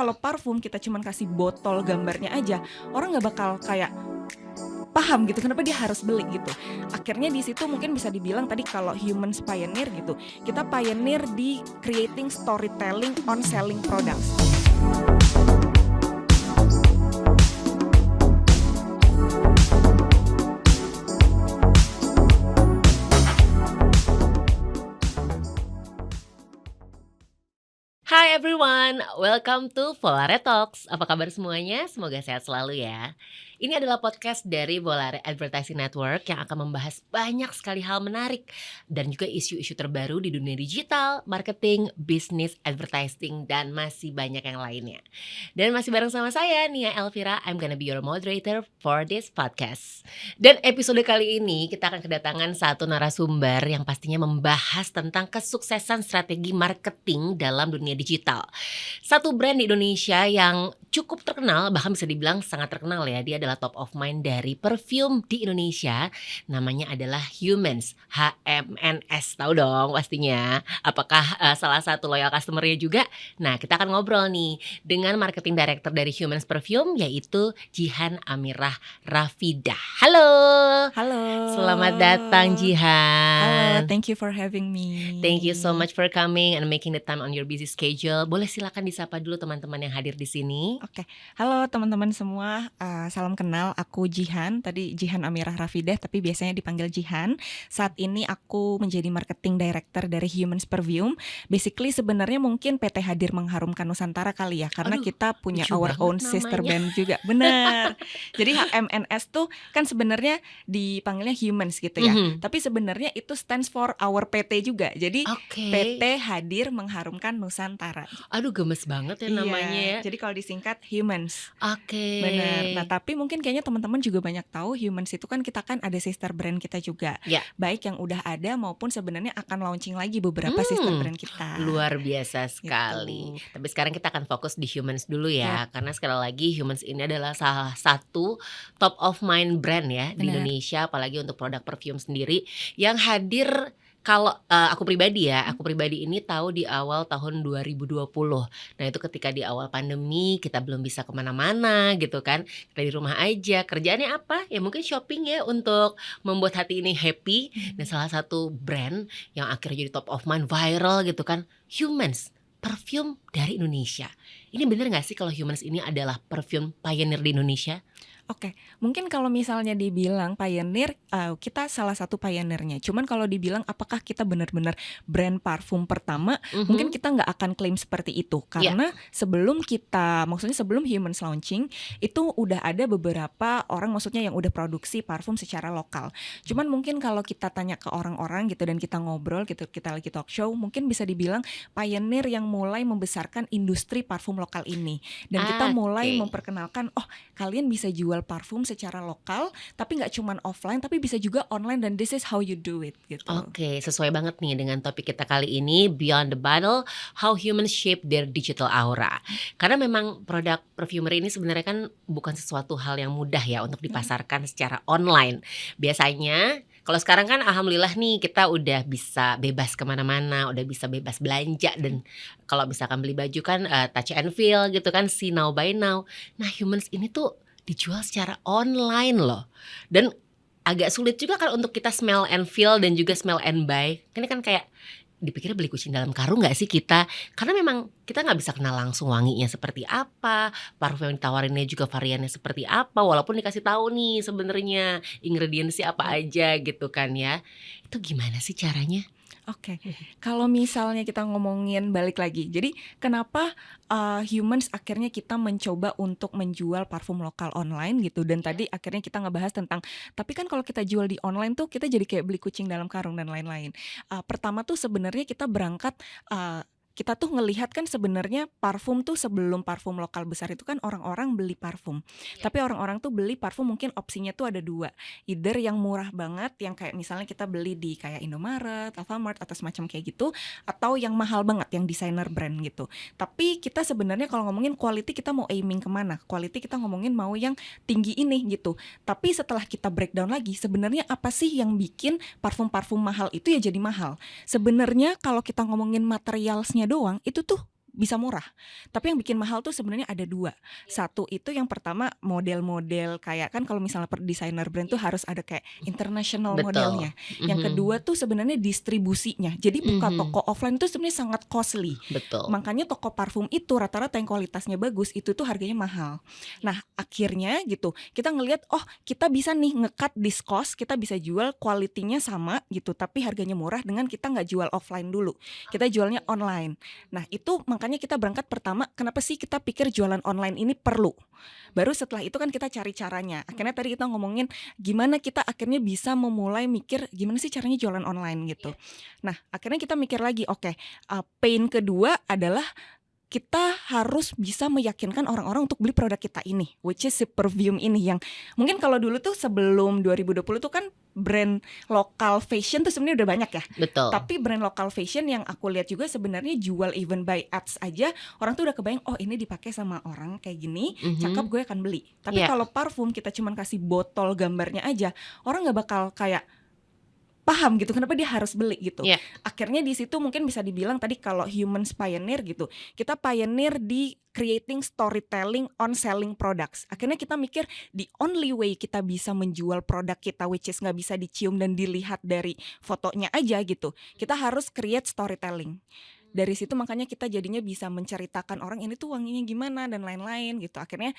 kalau parfum kita cuman kasih botol gambarnya aja, orang nggak bakal kayak paham gitu kenapa dia harus beli gitu. Akhirnya di situ mungkin bisa dibilang tadi kalau humans pioneer gitu, kita pioneer di creating storytelling on selling products. Hi everyone, welcome to Volare Talks. Apa kabar semuanya? Semoga sehat selalu ya. Ini adalah podcast dari Volare Advertising Network yang akan membahas banyak sekali hal menarik dan juga isu-isu terbaru di dunia digital, marketing, bisnis, advertising, dan masih banyak yang lainnya. Dan masih bareng sama saya, Nia Elvira. I'm gonna be your moderator for this podcast. Dan episode kali ini kita akan kedatangan satu narasumber yang pastinya membahas tentang kesuksesan strategi marketing dalam dunia digital. Satu brand di Indonesia yang cukup terkenal, bahkan bisa dibilang sangat terkenal ya. Dia adalah top of mind dari perfume di Indonesia. Namanya adalah Humans, HMNS. Tahu dong pastinya. Apakah salah satu loyal customer-nya juga? Nah, kita akan ngobrol nih dengan marketing director dari Humans Perfume, yaitu Jihan Amirah Rafidah. Halo. Halo. Selamat datang Jihan. Halo, thank you for having me. Thank you so much for coming and making the time on your busy schedule. Boleh silakan disapa dulu teman-teman yang hadir di sini. Oke, halo teman-teman semua, salam kenal, aku Jihan, tadi Jihan Amirah Rafidah tapi biasanya dipanggil Jihan. Saat ini aku menjadi marketing director dari Humans Perfume. Basically sebenarnya mungkin PT Hadir Mengharumkan Nusantara kali ya, karena kita punya our own sister band juga. Benar. Jadi HMNS tuh kan sebenarnya dipanggilnya Humans gitu ya. Tapi sebenarnya itu stands for our PT juga. Jadi PT Hadir Mengharumkan Nusantara. Aduh, gemes banget ya namanya ya. Jadi kalau disingkat Humans. Oke. Benar. Nah, tapi mungkin kayaknya teman-teman juga banyak tahu Humans itu kan kita kan ada sister brand kita juga. Ya. Baik yang udah ada maupun sebenarnya akan launching lagi beberapa sister brand kita. Luar biasa sekali. Gitu. Tapi sekarang kita akan fokus di Humans dulu ya. Karena sekali lagi Humans ini adalah salah satu top of mind brand ya di Indonesia, apalagi untuk produk perfume sendiri yang hadir. Kalau aku pribadi ini tahu di awal tahun 2020. Nah itu ketika di awal pandemi kita belum bisa kemana-mana gitu kan. Kita di rumah aja, kerjaannya apa? Ya mungkin shopping ya untuk membuat hati ini happy. Dan salah satu brand yang akhirnya jadi top of mind, viral gitu kan, Humans, perfume dari Indonesia. Ini bener gak sih kalau Humans ini adalah perfume pioneer di Indonesia? Oke, mungkin kalau misalnya dibilang pioneer, kita salah satu pioneernya. Cuman kalau dibilang apakah kita benar-benar brand parfum pertama, mungkin kita nggak akan klaim seperti itu. Karena sebelum Humans launching, itu udah ada beberapa orang maksudnya yang udah produksi parfum secara lokal. Cuman mungkin kalau kita tanya ke orang-orang gitu dan kita ngobrol gitu, kita lagi talk show, mungkin bisa dibilang pioneer yang mulai membesarkan industri parfum lokal ini. Dan kita mulai memperkenalkan, oh kalian bisa jual parfum secara lokal, tapi nggak cuma offline, tapi bisa juga online, dan this is how you do it gitu. Oke, sesuai banget nih dengan topik kita kali ini, Beyond the Bottle, How Humans Shape Their Digital Aura. Karena memang produk perfumery ini sebenarnya kan bukan sesuatu hal yang mudah ya untuk dipasarkan secara online. Biasanya, kalau sekarang kan alhamdulillah nih kita udah bisa bebas kemana-mana, udah bisa bebas belanja, dan kalau misalkan beli baju kan touch and feel gitu kan, see now buy now. Nah Humans ini tuh dijual secara online loh. Dan agak sulit juga kan untuk kita smell and feel dan juga smell and buy. Ini kan kayak dipikirnya beli kucing dalam karung gak sih kita? Karena memang kita gak bisa kenal langsung wanginya seperti apa, parfum yang ditawarinnya juga variannya seperti apa, walaupun dikasih tahu nih sebenarnya ingredientsnya apa aja gitu kan ya. Itu gimana sih caranya? Oke, kalau misalnya kita ngomongin balik lagi, jadi kenapa Humans akhirnya kita mencoba untuk menjual parfum lokal online gitu, dan tadi akhirnya kita ngebahas tentang, tapi kan kalau kita jual di online tuh kita jadi kayak beli kucing dalam karung dan lain-lain. Pertama tuh sebenarnya kita berangkat, kita tuh ngelihat kan sebenarnya parfum tuh sebelum parfum lokal besar itu kan orang-orang beli parfum. Tapi orang-orang tuh beli parfum mungkin opsinya tuh ada dua. Either yang murah banget, yang kayak misalnya kita beli di kayak Indomaret, Alfamart atau semacam kayak gitu, atau yang mahal banget, yang designer brand gitu. Tapi kita sebenarnya kalau ngomongin quality, kita mau aiming kemana? Quality kita ngomongin mau yang tinggi ini gitu. Tapi setelah kita breakdown lagi, sebenarnya apa sih yang bikin parfum-parfum mahal itu ya jadi mahal? Sebenarnya kalau kita ngomongin materialsnya doang, itu tuh bisa murah. Tapi yang bikin mahal tuh sebenarnya ada dua. Satu itu yang pertama model-model kayak kan kalau misalnya per desainer brand tuh harus ada kayak international Betul. modelnya. Yang kedua tuh sebenarnya distribusinya. Jadi buka Mhm. toko offline tuh sebenarnya sangat costly. Betul. Makanya toko parfum itu rata-rata yang kualitasnya bagus itu tuh harganya mahal. Nah, akhirnya gitu kita ngelihat oh kita bisa nih nge-cut this cost, kita bisa jual kualitinya sama gitu tapi harganya murah dengan kita nggak jual offline dulu. Kita jualnya online. Nah, itu makanya kita berangkat pertama, kenapa sih kita pikir jualan online ini perlu? Baru setelah itu kan kita cari caranya. Akhirnya tadi kita ngomongin gimana kita akhirnya bisa memulai mikir gimana sih caranya jualan online gitu. Nah, akhirnya kita mikir lagi, oke, pain kedua adalah kita harus bisa meyakinkan orang-orang untuk beli produk kita ini, which is si perfume ini yang mungkin kalau dulu tuh sebelum 2020 tuh kan brand lokal fashion tuh sebenarnya udah banyak ya. Betul. Tapi brand lokal fashion yang aku lihat juga sebenarnya jual even by ads aja orang tuh udah kebayang oh ini dipakai sama orang kayak gini, cakep gue akan beli. Tapi Iya. kalau parfum kita cuman kasih botol gambarnya aja, orang nggak bakal kayak paham gitu kenapa dia harus beli gitu. Iya. Akhirnya di situ mungkin bisa dibilang tadi kalau humans pioneer gitu. Kita pioneer di creating storytelling on selling products. Akhirnya kita mikir the only way kita bisa menjual produk kita which is nggak bisa dicium dan dilihat dari fotonya aja gitu. Kita harus create storytelling. Dari situ makanya kita jadinya bisa menceritakan orang ini tuh wanginya gimana dan lain-lain gitu. Akhirnya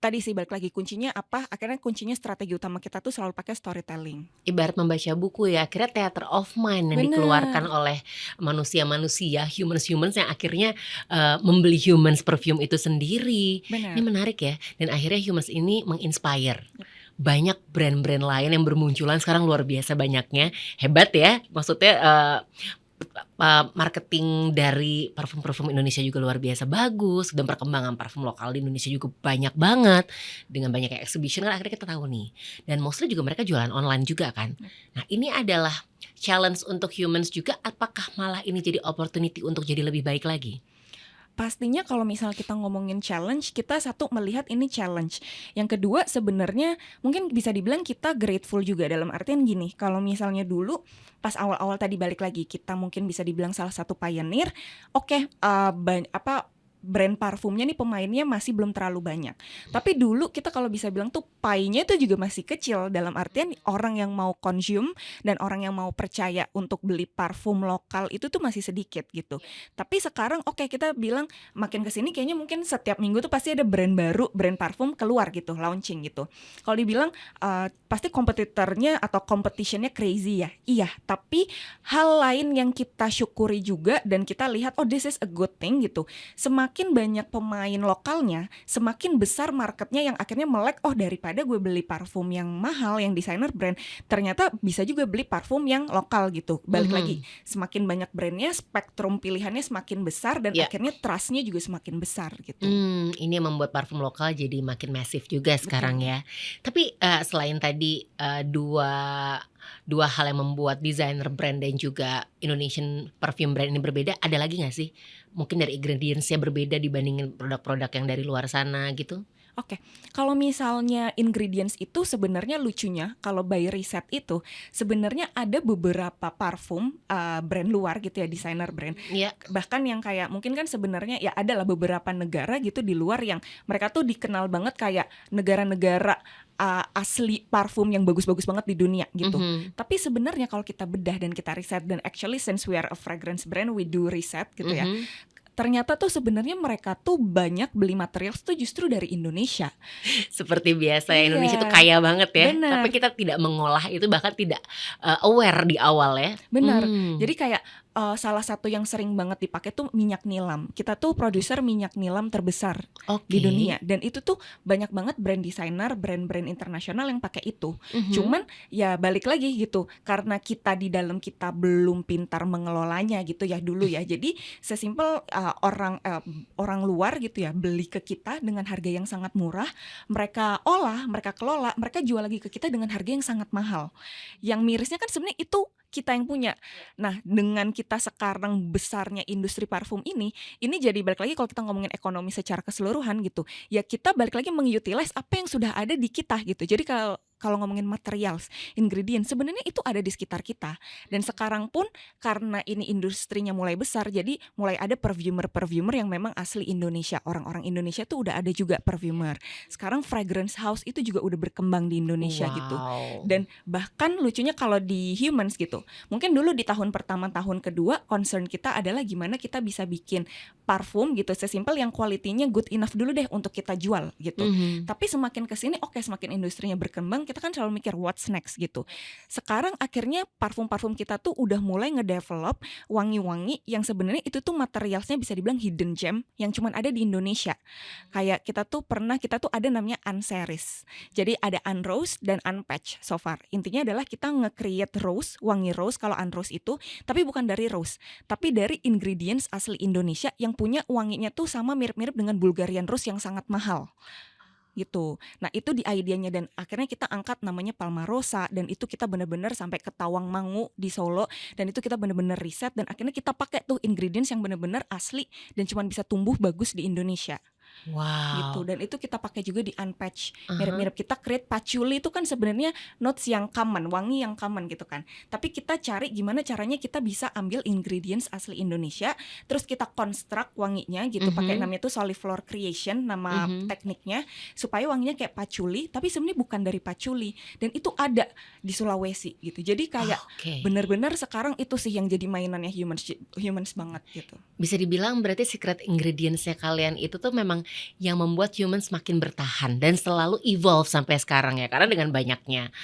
tadi sih balik lagi kuncinya apa? Akhirnya kuncinya strategi utama kita tuh selalu pakai storytelling. Ibarat membaca buku ya, akhirnya theater of mind yang dikeluarkan oleh manusia-manusia, humans-humans yang akhirnya membeli humans perfume itu sendiri. Benar. Ini menarik ya, dan akhirnya humans ini menginspire. Banyak brand-brand lain yang bermunculan sekarang luar biasa banyaknya, hebat ya. Maksudnya marketing dari parfum-parfum Indonesia juga luar biasa bagus, dan perkembangan parfum lokal di Indonesia juga banyak banget. Dengan banyaknya exhibition kan akhirnya kita tahu nih. Dan mostly juga mereka jualan online juga kan. Nah, ini adalah challenge untuk humans juga, apakah malah ini jadi opportunity untuk jadi lebih baik lagi? Pastinya kalau misal kita ngomongin challenge, kita satu melihat ini challenge. Yang kedua sebenarnya mungkin bisa dibilang kita grateful juga dalam artian gini, kalau misalnya dulu pas awal-awal tadi balik lagi kita mungkin bisa dibilang salah satu pioneer, oke, brand parfumnya nih pemainnya masih belum terlalu banyak. Tapi dulu kita kalau bisa bilang tuh pie-nya itu juga masih kecil dalam artian orang yang mau consume dan orang yang mau percaya untuk beli parfum lokal itu tuh masih sedikit gitu. Tapi sekarang oke, kita bilang makin kesini kayaknya mungkin setiap minggu tuh pasti ada brand baru, brand parfum keluar gitu, launching gitu. Kalau dibilang pasti kompetitornya atau competitionnya crazy ya. Iya, tapi hal lain yang kita syukuri juga dan kita lihat oh this is a good thing gitu. Semakin banyak pemain lokalnya, semakin besar marketnya yang akhirnya melek, oh daripada gue beli parfum yang mahal, yang designer brand, ternyata bisa juga beli parfum yang lokal gitu. Balik lagi, semakin banyak brandnya, spektrum pilihannya semakin besar dan akhirnya trustnya juga semakin besar gitu. Ini yang membuat parfum lokal jadi makin masif juga sekarang ya. Tapi selain tadi dua hal yang membuat designer brand dan juga Indonesian perfume brand ini berbeda, ada lagi gak sih? Mungkin dari ingredientsnya berbeda dibandingin produk-produk yang dari luar sana gitu? Oke, kalau misalnya ingredients itu sebenarnya lucunya kalau by riset itu sebenarnya ada beberapa parfum brand luar gitu ya, designer brand. Iya. Bahkan yang kayak mungkin kan sebenarnya ya adalah beberapa negara gitu di luar yang mereka tuh dikenal banget kayak negara-negara asli parfum yang bagus-bagus banget di dunia gitu. Tapi sebenarnya kalau kita bedah dan kita riset dan actually since we are a fragrance brand we do riset gitu ya. Ternyata tuh sebenarnya mereka tuh banyak beli material tuh justru dari Indonesia. Seperti biasa ya, Indonesia tuh kaya banget ya. Benar. Tapi kita tidak mengolah itu, bahkan tidak aware di awal ya. Benar. Jadi kayak salah satu yang sering banget dipakai tuh minyak nilam. Kita tuh produser minyak nilam terbesar di dunia dan itu tuh banyak banget brand designer, brand-brand internasional yang pakai itu. Cuman ya balik lagi gitu, karena kita di dalam kita belum pintar mengelolanya gitu ya dulu ya. Jadi sesimpel orang luar gitu ya beli ke kita dengan harga yang sangat murah, mereka olah, mereka kelola, mereka jual lagi ke kita dengan harga yang sangat mahal. Yang mirisnya kan sebenarnya itu kita yang punya. Nah, dengan kita sekarang besarnya industri parfum ini jadi balik lagi kalau kita ngomongin ekonomi secara keseluruhan gitu. Ya kita balik lagi mengutilize apa yang sudah ada di kita gitu. Jadi kalau ngomongin materials, ingredient sebenarnya itu ada di sekitar kita. Dan sekarang pun karena ini industrinya mulai besar, jadi mulai ada perfumer yang memang asli Indonesia. Orang-orang Indonesia tuh udah ada juga perfumer. Sekarang fragrance house itu juga udah berkembang di Indonesia gitu. Wow. Dan bahkan lucunya kalau di humans gitu, mungkin dulu di tahun pertama, tahun kedua concern kita adalah gimana kita bisa bikin parfum gitu sesimpel yang kualitinya good enough dulu deh untuk kita jual gitu. Tapi semakin kesini semakin industrinya berkembang, kita kan selalu mikir what's next gitu. Sekarang akhirnya parfum-parfum kita tuh udah mulai ngedevelop wangi-wangi yang sebenarnya itu tuh materialsnya bisa dibilang hidden gem yang cuman ada di Indonesia. Kayak kita tuh ada namanya Unseries. Jadi ada Unrose dan Unpatch so far. Intinya adalah kita nge-create rose, wangi rose kalau Unrose itu, tapi bukan dari rose, tapi dari ingredients asli Indonesia yang punya wanginya tuh sama mirip-mirip dengan Bulgarian rose yang sangat mahal gitu. Nah itu di idenya dan akhirnya kita angkat namanya Palmarosa dan itu kita benar-benar sampai ke Tawangmangu di Solo dan itu kita benar-benar riset dan akhirnya kita pakai tuh ingredients yang benar-benar asli dan cuma bisa tumbuh bagus di Indonesia. Gitu. Wow. Dan itu kita pakai juga di Unpatch. Aha. Mirip-mirip kita create patchouli itu kan sebenarnya notes yang common, wangi yang common gitu kan. Tapi kita cari gimana caranya kita bisa ambil ingredients asli Indonesia, terus kita construct wanginya gitu, pakai namanya itu Soliflor Creation nama tekniknya, supaya wanginya kayak patchouli, tapi sebenarnya bukan dari patchouli dan itu ada di Sulawesi gitu. Jadi kayak benar-benar sekarang itu sih yang jadi mainannya humans banget gitu. Bisa dibilang berarti secret ingredientsnya kalian itu tuh memang yang membuat humans makin bertahan dan selalu evolve sampai sekarang ya. Karena dengan banyaknya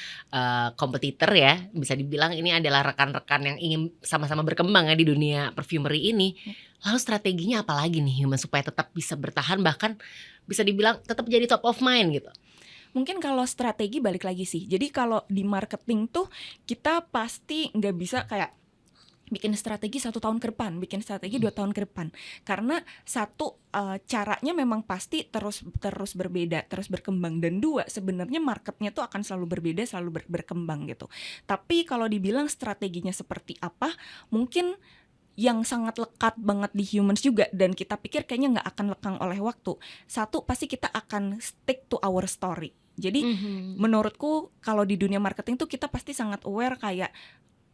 kompetitor ya, bisa dibilang ini adalah rekan-rekan yang ingin sama-sama berkembang ya di dunia perfumery ini. Lalu strateginya apa lagi nih humans supaya tetap bisa bertahan, bahkan bisa dibilang tetap jadi top of mind gitu? Mungkin kalau strategi balik lagi sih. Jadi kalau di marketing tuh kita pasti nggak bisa kayak bikin strategi 1 tahun ke depan, bikin strategi 2 tahun ke depan. Karena satu, caranya memang pasti terus berbeda, terus berkembang. Dan 2, sebenarnya marketnya tuh akan selalu berbeda, selalu berkembang gitu. Tapi kalau dibilang strateginya seperti apa, mungkin yang sangat lekat banget di humans juga dan kita pikir kayaknya nggak akan lekang oleh waktu. Satu, pasti kita akan stick to our story. Jadi menurutku kalau di dunia marketing tuh kita pasti sangat aware kayak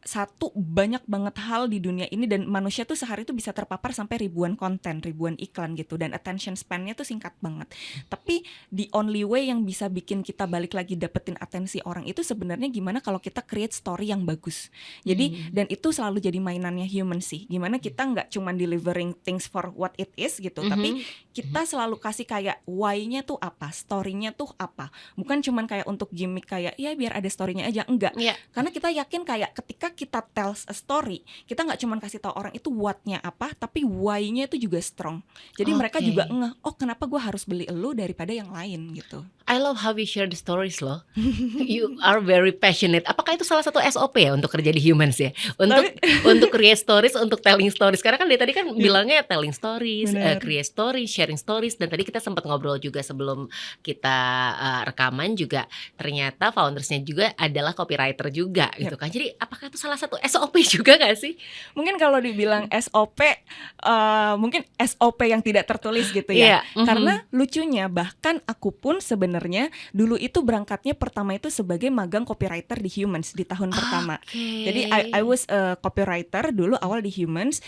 satu, banyak banget hal di dunia ini dan manusia tuh sehari tuh bisa terpapar sampai ribuan konten, ribuan iklan gitu dan attention span-nya tuh singkat banget. Tapi the only way yang bisa bikin kita balik lagi dapetin atensi orang itu sebenarnya gimana kalau kita create story yang bagus. Jadi dan itu selalu jadi mainannya human sih. Gimana kita nggak cuma delivering things for what it is gitu, tapi kita selalu kasih kayak why-nya tuh apa, story-nya tuh apa. Bukan cuma kayak untuk gimmick kayak ya biar ada story-nya aja, enggak. Karena kita yakin kayak ketika kita tells a story, kita nggak cuma kasih tahu orang itu what-nya apa, tapi why-nya itu juga strong. Jadi mereka juga ngeh, oh kenapa gue harus beli elu daripada yang lain gitu. I love how we share the stories loh. You are very passionate. Apakah itu salah satu SOP ya untuk kerja di humans ya? Untuk create stories, untuk telling stories. Karena kan dari tadi kan bilangnya telling stories, create stories, sharing stories. Dan tadi kita sempat ngobrol juga sebelum kita rekaman juga. Ternyata foundersnya juga adalah copywriter juga gitu kan. Jadi apakah itu salah satu SOP juga gak sih? Mungkin kalau dibilang SOP, mungkin SOP yang tidak tertulis gitu ya. Karena lucunya bahkan aku pun sebenarnya dulu itu berangkatnya pertama itu sebagai magang copywriter di humans di tahun pertama. Jadi I was a copywriter dulu awal di humans,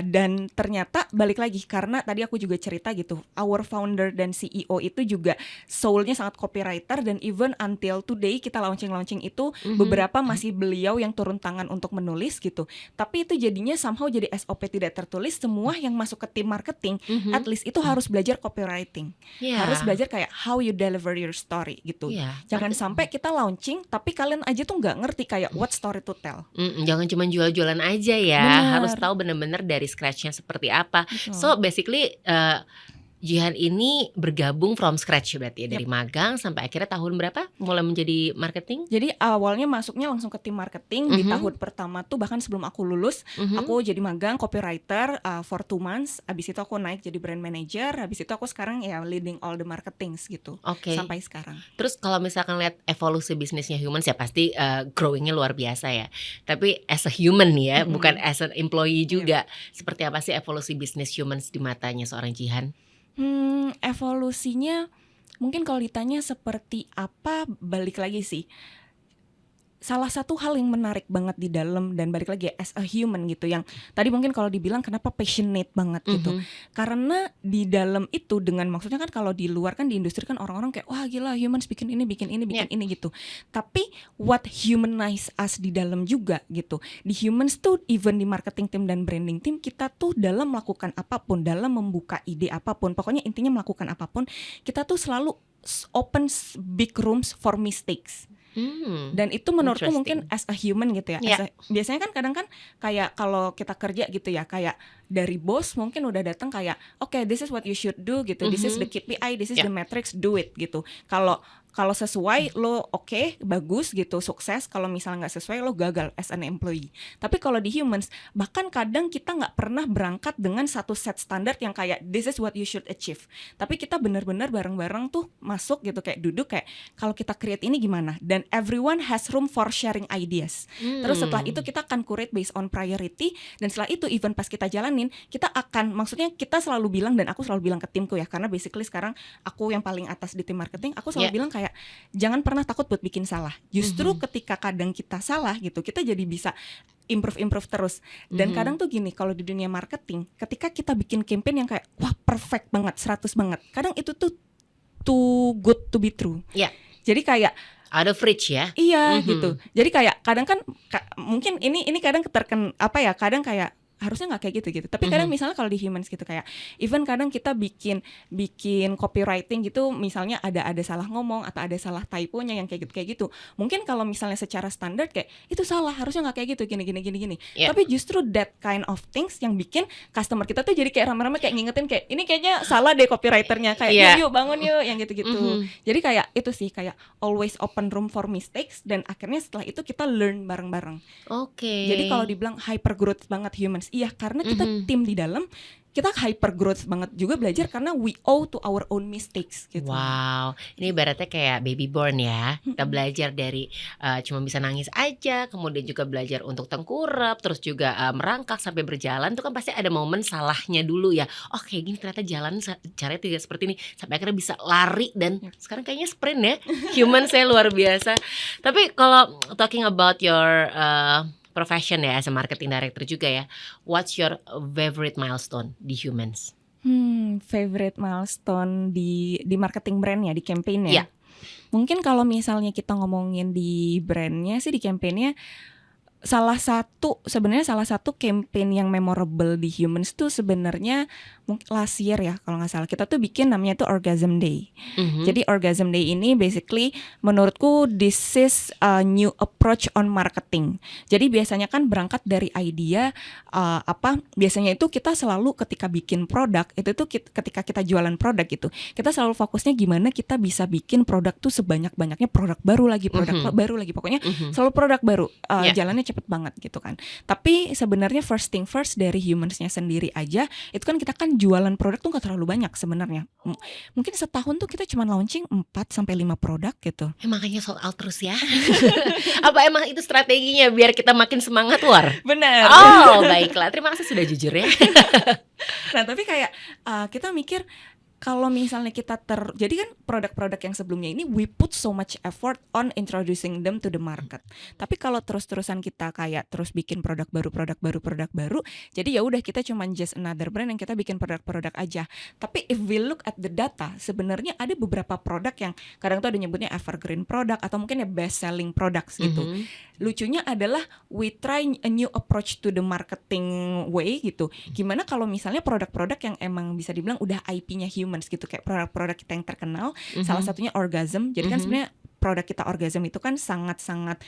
dan ternyata balik lagi karena tadi aku juga cerita gitu, our founder dan CEO itu juga soulnya sangat copywriter dan even until today kita launching itu beberapa masih beliau yang turun tangan untuk menulis gitu. Tapi itu jadinya somehow jadi SOP tidak tertulis, semua yang masuk ke tim marketing at least itu harus belajar copywriting. Harus belajar kayak how you deliver your story gitu. Jangan sampai kita launching tapi kalian aja tuh nggak ngerti kayak what story to tell. Jangan cuma jual-jualan aja ya. Bener. Harus tahu benar-benar dari scratch-nya seperti apa. Betul. So basically Jihan ini bergabung from scratch berarti ya, dari magang sampai akhirnya tahun berapa mulai menjadi marketing? Jadi awalnya masuknya langsung ke tim marketing di tahun pertama tuh, bahkan sebelum aku lulus aku jadi magang copywriter for 2 months. Abis itu aku naik jadi brand manager. Abis itu aku sekarang ya leading all the marketings gitu. Sampai sekarang. Terus kalau misalkan lihat evolusi bisnisnya humans ya pasti growingnya luar biasa ya. Tapi as a human nih ya, bukan as an employee juga. Seperti apa sih evolusi bisnis humans di matanya seorang Jihan? Evolusinya Mungkin kalau ditanya seperti apa, balik lagi sih. Salah satu hal yang menarik banget di dalam, dan balik lagi as a human gitu, yang tadi mungkin kalau dibilang kenapa passionate banget gitu, karena di dalam itu, dengan maksudnya kan kalau di luar kan, di industri kan orang-orang kayak wah gila humans bikin ini Yeah. ini gitu, tapi what humanize us di dalam juga gitu, di humans tuh even di marketing team dan branding team, kita tuh dalam melakukan apapun, dalam membuka ide apapun, pokoknya intinya melakukan apapun, kita tuh selalu open big rooms for mistakes. Dan itu menurutku mungkin as a human gitu ya. Yeah. Biasanya kan kadang kan kayak kalau kita kerja gitu ya, kayak dari bos mungkin udah datang kayak okay, this is what you should do gitu. This is the KPI, this is the metrics, do it gitu. Kalau sesuai lo oke, bagus gitu, sukses. Kalau misalnya nggak sesuai lo gagal as an employee. Tapi kalau di humans, bahkan kadang kita nggak pernah berangkat dengan satu set standar yang kayak this is what you should achieve. Tapi kita benar-benar bareng-bareng tuh masuk gitu, kayak duduk kayak kalau kita create ini gimana. Dan everyone has room for sharing ideas. Terus setelah itu kita akan curate based on priority. Dan setelah itu even pas kita jalanin, kita akan, maksudnya kita selalu bilang, dan aku selalu bilang ke timku ya, karena basically sekarang aku yang paling atas di tim marketing, aku selalu bilang kayak jangan pernah takut buat bikin salah. Justru ketika kadang kita salah gitu, kita jadi bisa improve terus. Dan kadang tuh gini, kalau di dunia marketing, ketika kita bikin campaign yang kayak wah perfect banget, 100 banget, kadang itu tuh too good to be true. Yeah. Jadi kayak out of reach ya. Iya gitu. Jadi kayak kadang kan mungkin ini kadang kadang kayak harusnya nggak kayak gitu. Tapi kadang misalnya kalau di humans gitu, kayak even kadang kita bikin copywriting gitu, misalnya ada salah ngomong atau ada salah typonya yang kayak gitu. Mungkin kalau misalnya secara standar kayak itu salah, harusnya nggak kayak gitu, gini. Yeah. Tapi justru that kind of things yang bikin customer kita tuh jadi kayak rame-rame kayak ngingetin kayak ini kayaknya salah deh copywriternya, kayak yuk bangun yuk, yang gitu. Jadi kayak itu sih, kayak always open room for mistakes, dan akhirnya setelah itu kita learn bareng-bareng. Oke. Jadi kalau dibilang hyper growth banget humans, iya, karena kita tim di dalam, kita hyper growth banget juga belajar karena we owe to our own mistakes gitu. Wow, ini ibaratnya kayak baby born ya. Kita belajar dari cuma bisa nangis aja, kemudian juga belajar untuk tengkurap, terus juga merangkak sampai berjalan. Itu kan pasti ada momen salahnya dulu ya. Oh kayak gini ternyata jalan caranya tidak seperti ini, sampai akhirnya bisa lari, dan sekarang kayaknya sprint ya. Human saya luar biasa. Tapi kalau talking about your profession ya, as a marketing director juga ya, what's your favorite milestone di humans? Favorite milestone di marketing brand ya, di campaign ya. Yeah. Mungkin kalau misalnya kita ngomongin di brandnya sih, di campaignnya salah satu campaign yang memorable di humans tuh sebenarnya last year ya kalau nggak salah, kita tuh bikin namanya tuh Orgasm Day. Jadi Orgasm Day ini basically menurutku this is a new approach on marketing. Jadi biasanya kan berangkat dari idea biasanya itu kita selalu ketika bikin produk itu tuh ketika kita jualan produk gitu, kita selalu fokusnya gimana kita bisa bikin produk tuh sebanyak-banyaknya produk baru lagi, baru lagi, pokoknya selalu produk baru, jalannya cepet banget gitu kan. Tapi sebenarnya first thing first dari humansnya sendiri aja, itu kan kita kan jualan produk tuh gak terlalu banyak sebenarnya. Mungkin setahun tuh kita cuma launching 4-5 produk gitu. Makanya sold out terus ya. Apa emang itu strateginya biar kita makin semangat, War? Benar. Oh baiklah, terima kasih sudah jujur ya. Nah tapi kayak kita mikir, kalau misalnya kita jadi kan produk-produk yang sebelumnya ini we put so much effort on introducing them to the market. Tapi kalau terus-terusan kita kayak terus bikin produk baru, jadi ya udah kita cuma just another brand yang kita bikin produk-produk aja. Tapi if we look at the data, sebenarnya ada beberapa produk yang kadang tuh ada nyebutnya evergreen product atau mungkin ya best selling products gitu. Lucunya adalah we try a new approach to the marketing way gitu. Gimana kalau misalnya produk-produk yang emang bisa dibilang udah IP-nya humans gitu, kayak produk-produk kita yang terkenal, salah satunya Orgasm. Jadi kan sebenarnya produk kita Orgasm itu kan sangat-sangat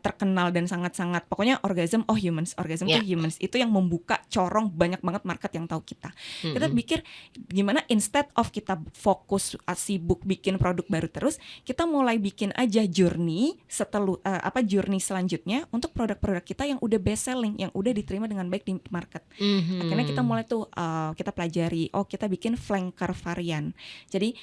terkenal dan sangat-sangat, pokoknya Orgasm humans tuh humans, itu yang membuka corong banyak banget market yang tahu kita. Kita pikir gimana instead of kita fokus sibuk bikin produk baru terus, kita mulai bikin aja journey journey selanjutnya untuk produk-produk kita yang udah best selling, yang udah diterima dengan baik di market. Akhirnya kita mulai tuh kita pelajari, kita bikin flanker varian. Jadi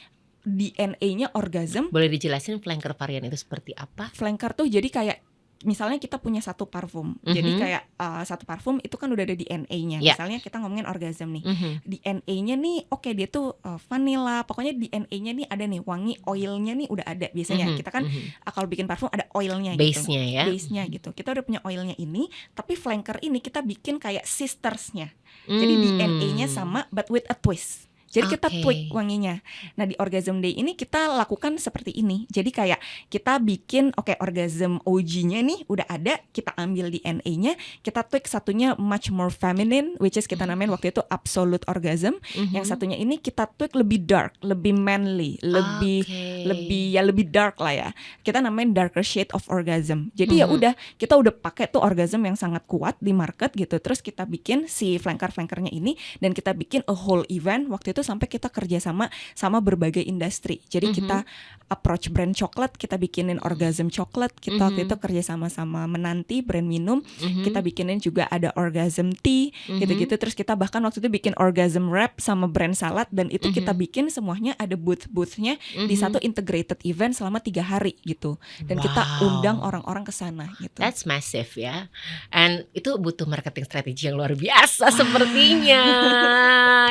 DNA-nya Orgasm. Boleh dijelasin flanker varian itu seperti apa? Flanker tuh jadi kayak misalnya kita punya satu parfum. Jadi Mhm. kayak satu parfum itu kan udah ada DNA-nya. Ya. Misalnya kita ngomongin orgasm nih. Mhm. DNA-nya nih oke dia tuh vanilla. Pokoknya DNA-nya nih ada nih, wangi oilnya nih udah ada. Biasanya Mhm. kita kan Mhm. kalau bikin parfum ada oilnya gitu. Base-nya ya. Base-nya gitu. Kita udah punya oilnya ini, tapi flanker ini kita bikin kayak sisters-nya. Jadi DNA-nya sama but with a twist. Jadi kita tweak Oke. wanginya. Nah di Orgasm Day ini kita lakukan seperti ini. Jadi kayak kita bikin orgasm OG-nya nih udah ada, kita ambil DNA-nya, kita tweak satunya much more feminine, which is kita namain waktu itu absolute orgasm. Mhm. Yang satunya ini kita tweak lebih dark, lebih manly, lebih Oke. lebih dark lah ya. Kita namain darker shade of orgasm. Jadi ya Mhm. udah kita udah pakai tuh orgasm yang sangat kuat di market gitu. Terus kita bikin si flanker-flankernya ini dan kita bikin a whole event waktu itu sampai kita kerja sama berbagai industri. Jadi kita approach brand coklat, kita bikinin orgasm coklat. Kita waktu itu kerja sama menanti brand minum. Kita bikinin juga ada orgasm tea gitu-gitu. Terus kita bahkan waktu itu bikin orgasm wrap sama brand salad dan itu kita bikin semuanya ada booth-boothnya di satu integrated event selama 3 hari gitu. Dan kita undang Wow. orang-orang ke sana gitu. That's massive ya. And itu butuh marketing strategi yang luar biasa sepertinya.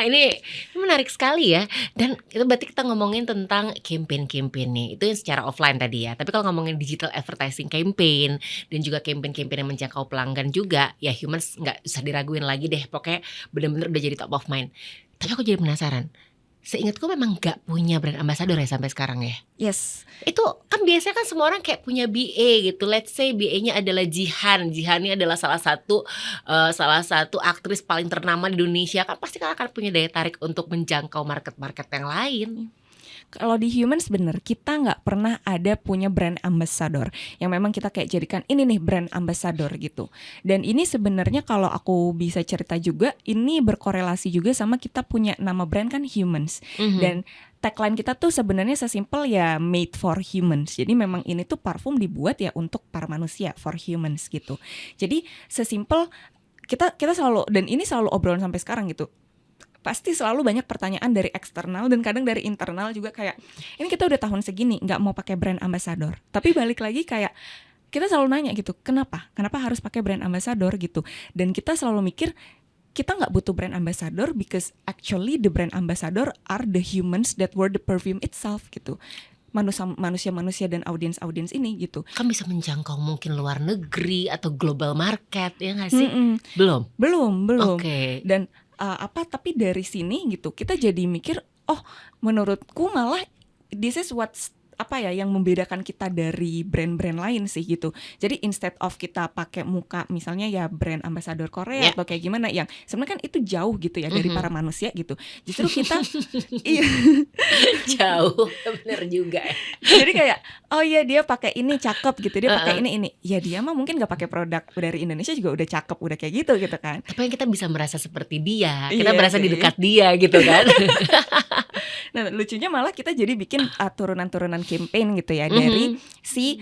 Ini menarik sekali ya. Dan itu berarti kita ngomongin tentang campaign-campaign nih. Itu yang secara offline tadi ya. Tapi kalau ngomongin digital advertising campaign dan juga campaign-campaign yang menjangkau pelanggan juga, ya humans nggak usah diraguin lagi deh. Pokoknya bener-bener udah jadi top of mind. Tapi aku jadi penasaran. Seingatku memang nggak punya brand ambassador ya sampai sekarang ya. Yes. Itu kan biasanya kan semua orang kayak punya BA gitu. Let's say BA-nya adalah Jihan. Jihan ini adalah salah satu aktris paling ternama di Indonesia. Kan pasti kan akan punya daya tarik untuk menjangkau market-market yang lain. Kalau di humans bener, kita nggak pernah ada punya brand ambassador yang memang kita kayak jadikan ini nih brand ambassador gitu. Dan ini sebenarnya kalau aku bisa cerita juga, ini berkorelasi juga sama kita punya nama brand kan humans. Dan tagline kita tuh sebenarnya sesimpel ya made for humans. Jadi memang ini tuh parfum dibuat ya untuk para manusia, for humans gitu. Jadi sesimpel kita selalu, dan ini selalu obrolan sampai sekarang gitu. Pasti selalu banyak pertanyaan dari eksternal dan kadang dari internal juga kayak ini kita udah tahun segini nggak mau pakai brand ambassador. Tapi balik lagi kayak kita selalu nanya gitu, kenapa harus pakai brand ambassador gitu. Dan kita selalu mikir kita nggak butuh brand ambassador because actually the brand ambassador are the humans that were the perfume itself gitu. Manusia dan audiens ini gitu. Kan bisa menjangkau mungkin luar negeri atau global market ya nggak sih? Belum. Oke. Dan tapi dari sini gitu kita jadi mikir, oh menurutku malah this is what's yang membedakan kita dari brand-brand lain sih gitu. Jadi instead of kita pakai muka misalnya ya brand ambassador Korea atau kayak gimana yang sebenarnya kan itu jauh gitu ya dari para manusia gitu. Justru kita jauh, bener juga. Jadi kayak oh iya dia pakai ini cakep gitu, dia pakai ini. Ya dia mah mungkin nggak pakai produk dari Indonesia juga udah cakep, udah kayak gitu kan. Tapi yang kita bisa merasa seperti dia, kita merasa di dekat dia gitu kan. Nah lucunya malah kita jadi bikin turunan-turunan campaign gitu ya dari si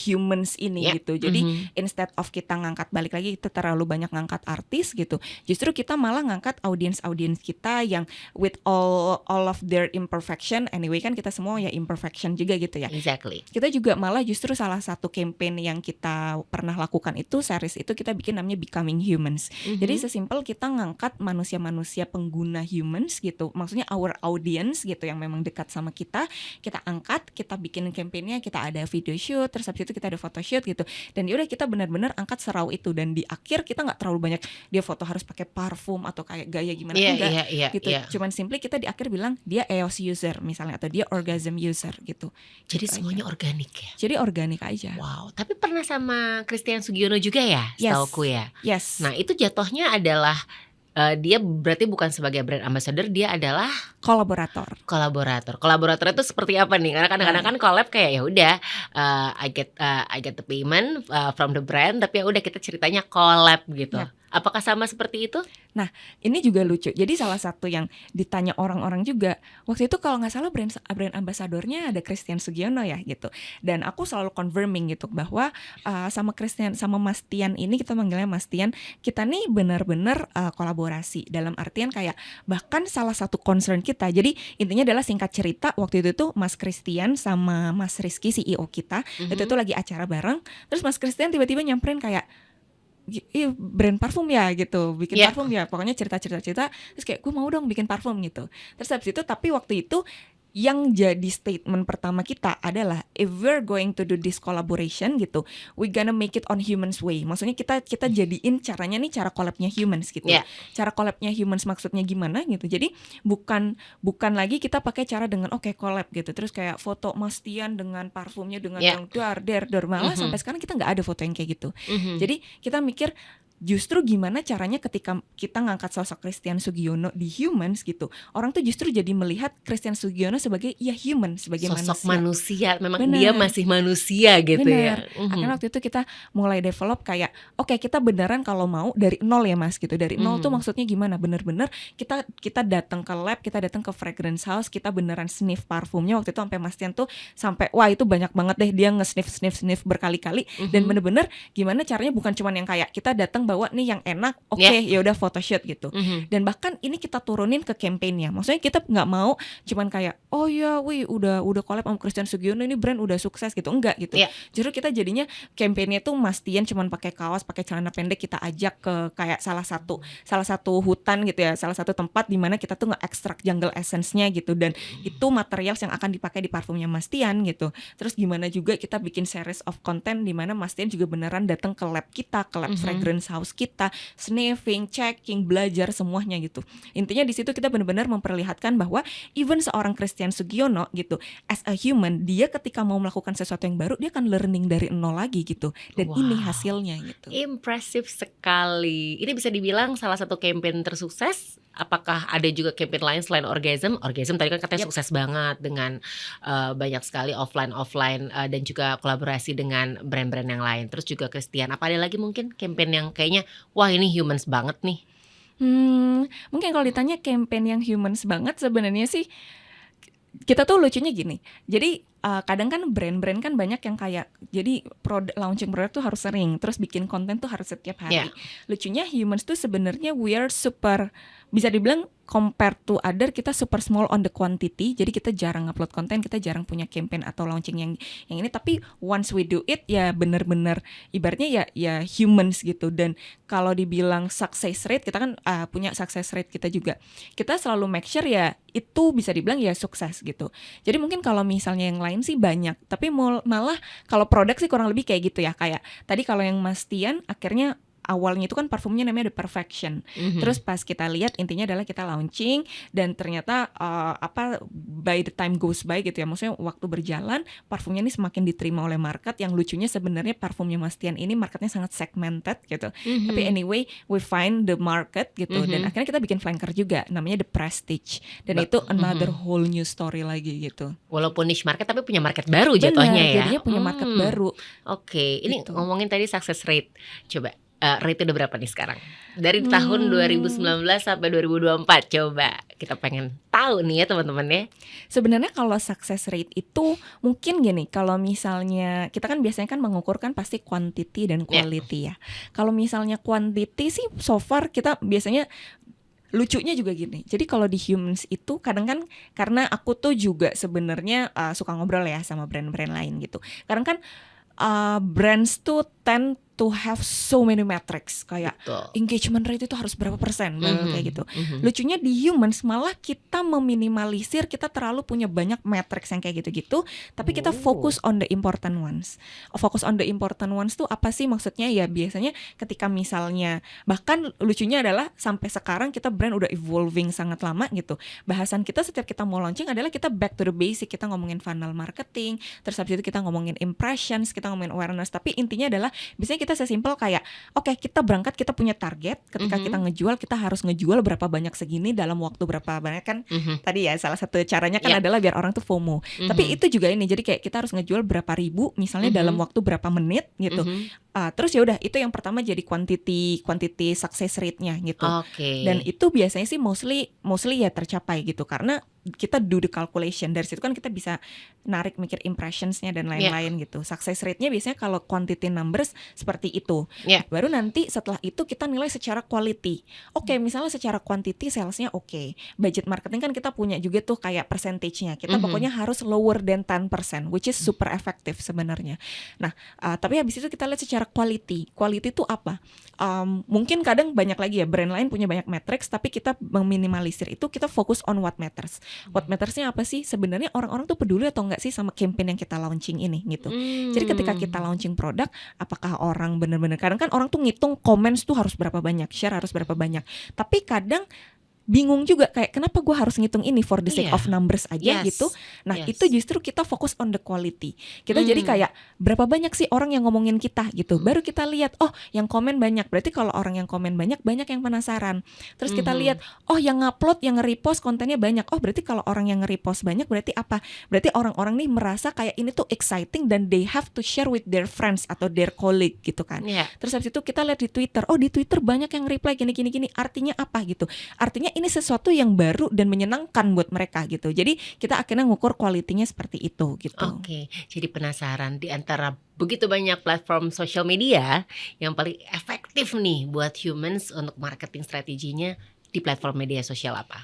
humans ini gitu. Jadi instead of kita ngangkat balik lagi kita terlalu banyak ngangkat artis gitu. Justru kita malah ngangkat audiens kita yang with all of their imperfection. Anyway kan kita semua ya imperfection juga gitu ya. Exactly. Kita juga malah justru salah satu campaign yang kita pernah lakukan itu series itu kita bikin namanya Becoming Humans. Jadi sesimpel kita ngangkat manusia-manusia pengguna humans gitu. Maksudnya our audience gitu yang memang dekat sama kita angkat, kita bikin campaignnya, kita ada video shoot, terus habis itu kita ada photo shoot gitu. Dan yaudah kita benar-benar angkat serau itu dan di akhir kita nggak terlalu banyak dia foto harus pakai parfum atau kayak gaya gimana gitu. Cuman simply kita di akhir bilang dia EOS user misalnya atau dia orgasm user gitu. Jadi gitu semuanya aja. Organik ya. Jadi organik aja. Wow, tapi pernah sama Christian Sugiono juga ya, setauku ya. Yes. Nah itu jatuhnya adalah dia berarti bukan sebagai brand ambassador, dia adalah kolaborator. Kolaborator itu seperti apa nih? Karena kadang-kadang kan collab kayak ya udah I get the payment from the brand, tapi ya udah kita ceritanya collab gitu. Yep. Apakah sama seperti itu? Nah ini juga lucu. Jadi salah satu yang ditanya orang-orang juga waktu itu kalau nggak salah brand ambasadornya ada Christian Sugiono ya gitu. Dan aku selalu confirming gitu bahwa sama Mas Tian ini kita manggilnya Mas Tian, kita nih benar-benar kolaborasi dalam artian kayak bahkan salah satu concern kita kita. Jadi intinya adalah singkat cerita waktu itu tuh Mas Christian sama Mas Rizky CEO kita itu tuh lagi acara bareng. Terus Mas Christian tiba-tiba nyamperin kayak, iya brand parfum ya gitu, bikin Iya. parfum ya, pokoknya cerita-cerita, terus kayak gue mau dong bikin parfum gitu. Terus habis itu tapi waktu itu yang jadi statement pertama kita adalah if we're going to do this collaboration gitu, we gonna make it on humans way. Maksudnya kita jadiin caranya nih cara collabnya humans gitu. Iya. Cara collabnya humans maksudnya gimana gitu. Jadi bukan lagi kita pakai cara dengan oke collab gitu. Terus kayak foto Mas Tian dengan parfumnya dengan Iya. yang dar malah sampai sekarang kita nggak ada foto yang kayak gitu. Jadi kita mikir justru gimana caranya ketika kita ngangkat sosok Christian Sugiono di humans gitu, orang tuh justru jadi melihat Christian Sugiono sebagai ya human, sebagai Sosok manusia. manusia, memang Benar. dia masih manusia gitu ya. Benar. Akhirnya waktu itu kita mulai develop kayak oke, kita beneran kalau mau dari nol ya Mas gitu. Dari nol tuh maksudnya gimana? Bener-bener kita datang ke lab, kita datang ke fragrance house, kita beneran sniff parfumnya. Waktu itu sampai Mas Tian tuh sampai wah itu banyak banget deh, dia nge-sniff berkali-kali. Dan bener-bener gimana caranya, bukan cuman yang kayak kita datang bawa nih yang enak, oke, ya udah photoshoot gitu. Dan bahkan ini kita turunin ke campaignnya. Maksudnya kita nggak mau cuman kayak oh ya, wih udah collab sama Christian Sugiono, ini brand udah sukses gitu, enggak gitu. Iya. Justru kita jadinya campaignnya tuh Mas Tian cuman pakai kaos, pakai celana pendek, kita ajak ke kayak salah satu hutan gitu ya, salah satu tempat di mana kita tuh nge-extract jungle essence-nya gitu, dan itu material yang akan dipakai di parfumnya Mas Tian gitu. Terus gimana juga kita bikin series of content di mana Mas Tian juga beneran datang ke lab kita, ke lab fragrance house kita, sniffing, checking, belajar semuanya gitu. Intinya di situ kita benar-benar memperlihatkan bahwa even seorang Christian Sugiono gitu, as a human, dia ketika mau melakukan sesuatu yang baru, dia akan learning dari nol lagi gitu. Dan ini hasilnya gitu. Impresif sekali. Ini bisa dibilang salah satu campaign tersukses. Apakah ada juga campaign lain selain Orgasm? Orgasm tadi kan katanya sukses banget dengan banyak sekali offline dan juga kolaborasi dengan brand-brand yang lain. Terus juga Christian, apa ada lagi mungkin campaign yang kayaknya wah ini humans banget nih? Mungkin kalau ditanya campaign yang humans banget, sebenarnya sih kita tuh lucunya gini. Jadi kadang kan brand-brand kan banyak yang kayak jadi launching produk tuh harus sering, terus bikin konten tuh harus setiap hari. Lucunya humans tuh sebenarnya we are super, bisa dibilang compared to other, kita super small on the quantity. Jadi kita jarang upload konten, kita jarang punya campaign atau launching yang ini. Tapi once we do it ya bener-bener ibaratnya ya humans gitu. Dan kalau dibilang success rate, kita kan punya success rate kita juga. Kita selalu make sure ya itu bisa dibilang ya sukses gitu. Jadi mungkin kalau misalnya yang lain sih banyak, tapi malah kalau produk sih kurang lebih kayak gitu ya. Kayak tadi kalau yang Mas Tian akhirnya awalnya itu kan parfumnya namanya The Perfection. Terus pas kita lihat intinya adalah kita launching dan ternyata by the time goes by gitu ya, maksudnya waktu berjalan parfumnya ini semakin diterima oleh market. Yang lucunya sebenarnya parfumnya Mas Tian ini marketnya sangat segmented gitu. Tapi anyway we find the market gitu, dan akhirnya kita bikin flanker juga namanya The Prestige, dan itu another whole new story lagi gitu. Walaupun niche market tapi punya market baru jatuhnya ya. Jadinya punya market baru. Oke, ini Gitu. ngomongin tadi success rate. Coba rate udah berapa nih sekarang? Dari tahun 2019 sampai 2024, coba kita pengen tahu nih ya teman-teman ya. Sebenarnya kalau success rate itu mungkin gini, kalau misalnya kita kan biasanya kan mengukurkan pasti quantity dan quality ya. Kalau misalnya quantity sih so far kita biasanya lucunya juga gini. Jadi kalau di humans itu kadang kan karena aku tuh juga sebenarnya suka ngobrol ya sama brand-brand lain gitu. Kadang kan brands tuh tend to have so many metrics, kayak engagement rate itu harus berapa persen, kayak gitu. Lucunya di humans malah kita meminimalisir, kita terlalu punya banyak metrics yang kayak gitu-gitu, tapi kita fokus on the important ones. Fokus on the important ones tuh apa sih maksudnya? Ya biasanya ketika misalnya, bahkan lucunya adalah sampai sekarang kita brand udah evolving sangat lama gitu. Bahasan kita setiap kita mau launching adalah kita back to the basic, kita ngomongin funnel marketing, terus habis itu kita ngomongin impressions, kita ngomongin awareness, tapi intinya adalah biasanya kita sesimpel kayak oke, kita berangkat, kita punya target, ketika kita ngejual, kita harus ngejual berapa banyak segini dalam waktu berapa banyak kan. Tadi ya salah satu caranya kan adalah biar orang tuh FOMO. Tapi itu juga ini, jadi kayak kita harus ngejual berapa ribu misalnya dalam waktu berapa menit gitu. Terus ya udah, itu yang pertama jadi quantity success rate-nya gitu. Dan itu biasanya sih mostly ya tercapai gitu, karena kita do the calculation. Dari situ kan kita bisa narik mikir impressions-nya dan lain-lain gitu. Success rate-nya biasanya kalau quantity numbers seperti itu. Yeah. Baru nanti setelah itu kita nilai secara quality. Oke, misalnya secara quantity sales-nya oke. Budget marketing kan kita punya juga tuh kayak percentage-nya. Kita pokoknya harus lower than 10%, which is super efektif sebenarnya. Nah, tapi habis itu kita lihat secara quality. Quality itu apa? Mungkin kadang banyak lagi ya, brand lain punya banyak metrics, tapi kita meminimalisir itu, kita fokus on what matters. What matters-nya apa sih? Sebenarnya orang-orang tuh peduli atau enggak sih sama campaign yang kita launching ini gitu. Jadi ketika kita launching produk, apakah orang benar-benar, kadang kan orang tuh ngitung comments tuh harus berapa banyak, share harus berapa banyak. Tapi kadang bingung juga kayak kenapa gue harus ngitung ini for the sake of numbers aja gitu. Nah itu justru kita fokus on the quality. Kita jadi kayak berapa banyak sih orang yang ngomongin kita gitu. Baru kita lihat oh yang komen banyak, berarti kalau orang yang komen banyak yang penasaran. Terus kita lihat oh yang ngupload, yang nge-repost kontennya banyak. Oh berarti kalau orang yang nge-repost banyak berarti apa? Berarti orang-orang nih merasa kayak ini tuh exciting dan they have to share with their friends atau their colleague gitu kan. Terus habis itu kita lihat di Twitter, oh di Twitter banyak yang reply gini. Artinya apa gitu? Artinya ini sesuatu yang baru dan menyenangkan buat mereka gitu. Jadi kita akhirnya ngukur kualitinya seperti itu gitu. Oke, jadi penasaran di antara begitu banyak platform social media yang paling efektif nih buat humans untuk marketing strateginya di platform media sosial apa?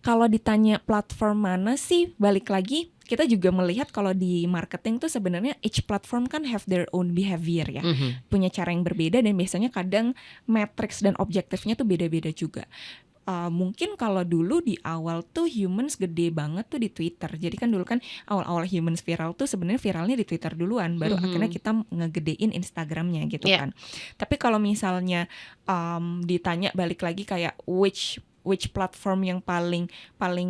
Kalau ditanya platform mana sih, balik lagi kita juga melihat kalau di marketing tuh sebenarnya each platform kan have their own behavior ya, punya cara yang berbeda dan biasanya kadang metrics dan objektifnya tuh beda-beda juga. Mungkin kalau dulu di awal tuh humans gede banget tuh di Twitter. Jadi kan dulu kan awal-awal humans viral tuh sebenarnya viralnya di Twitter duluan, baru akhirnya kita ngegedein Instagramnya gitu kan. Tapi kalau misalnya ditanya balik lagi kayak which platform yang paling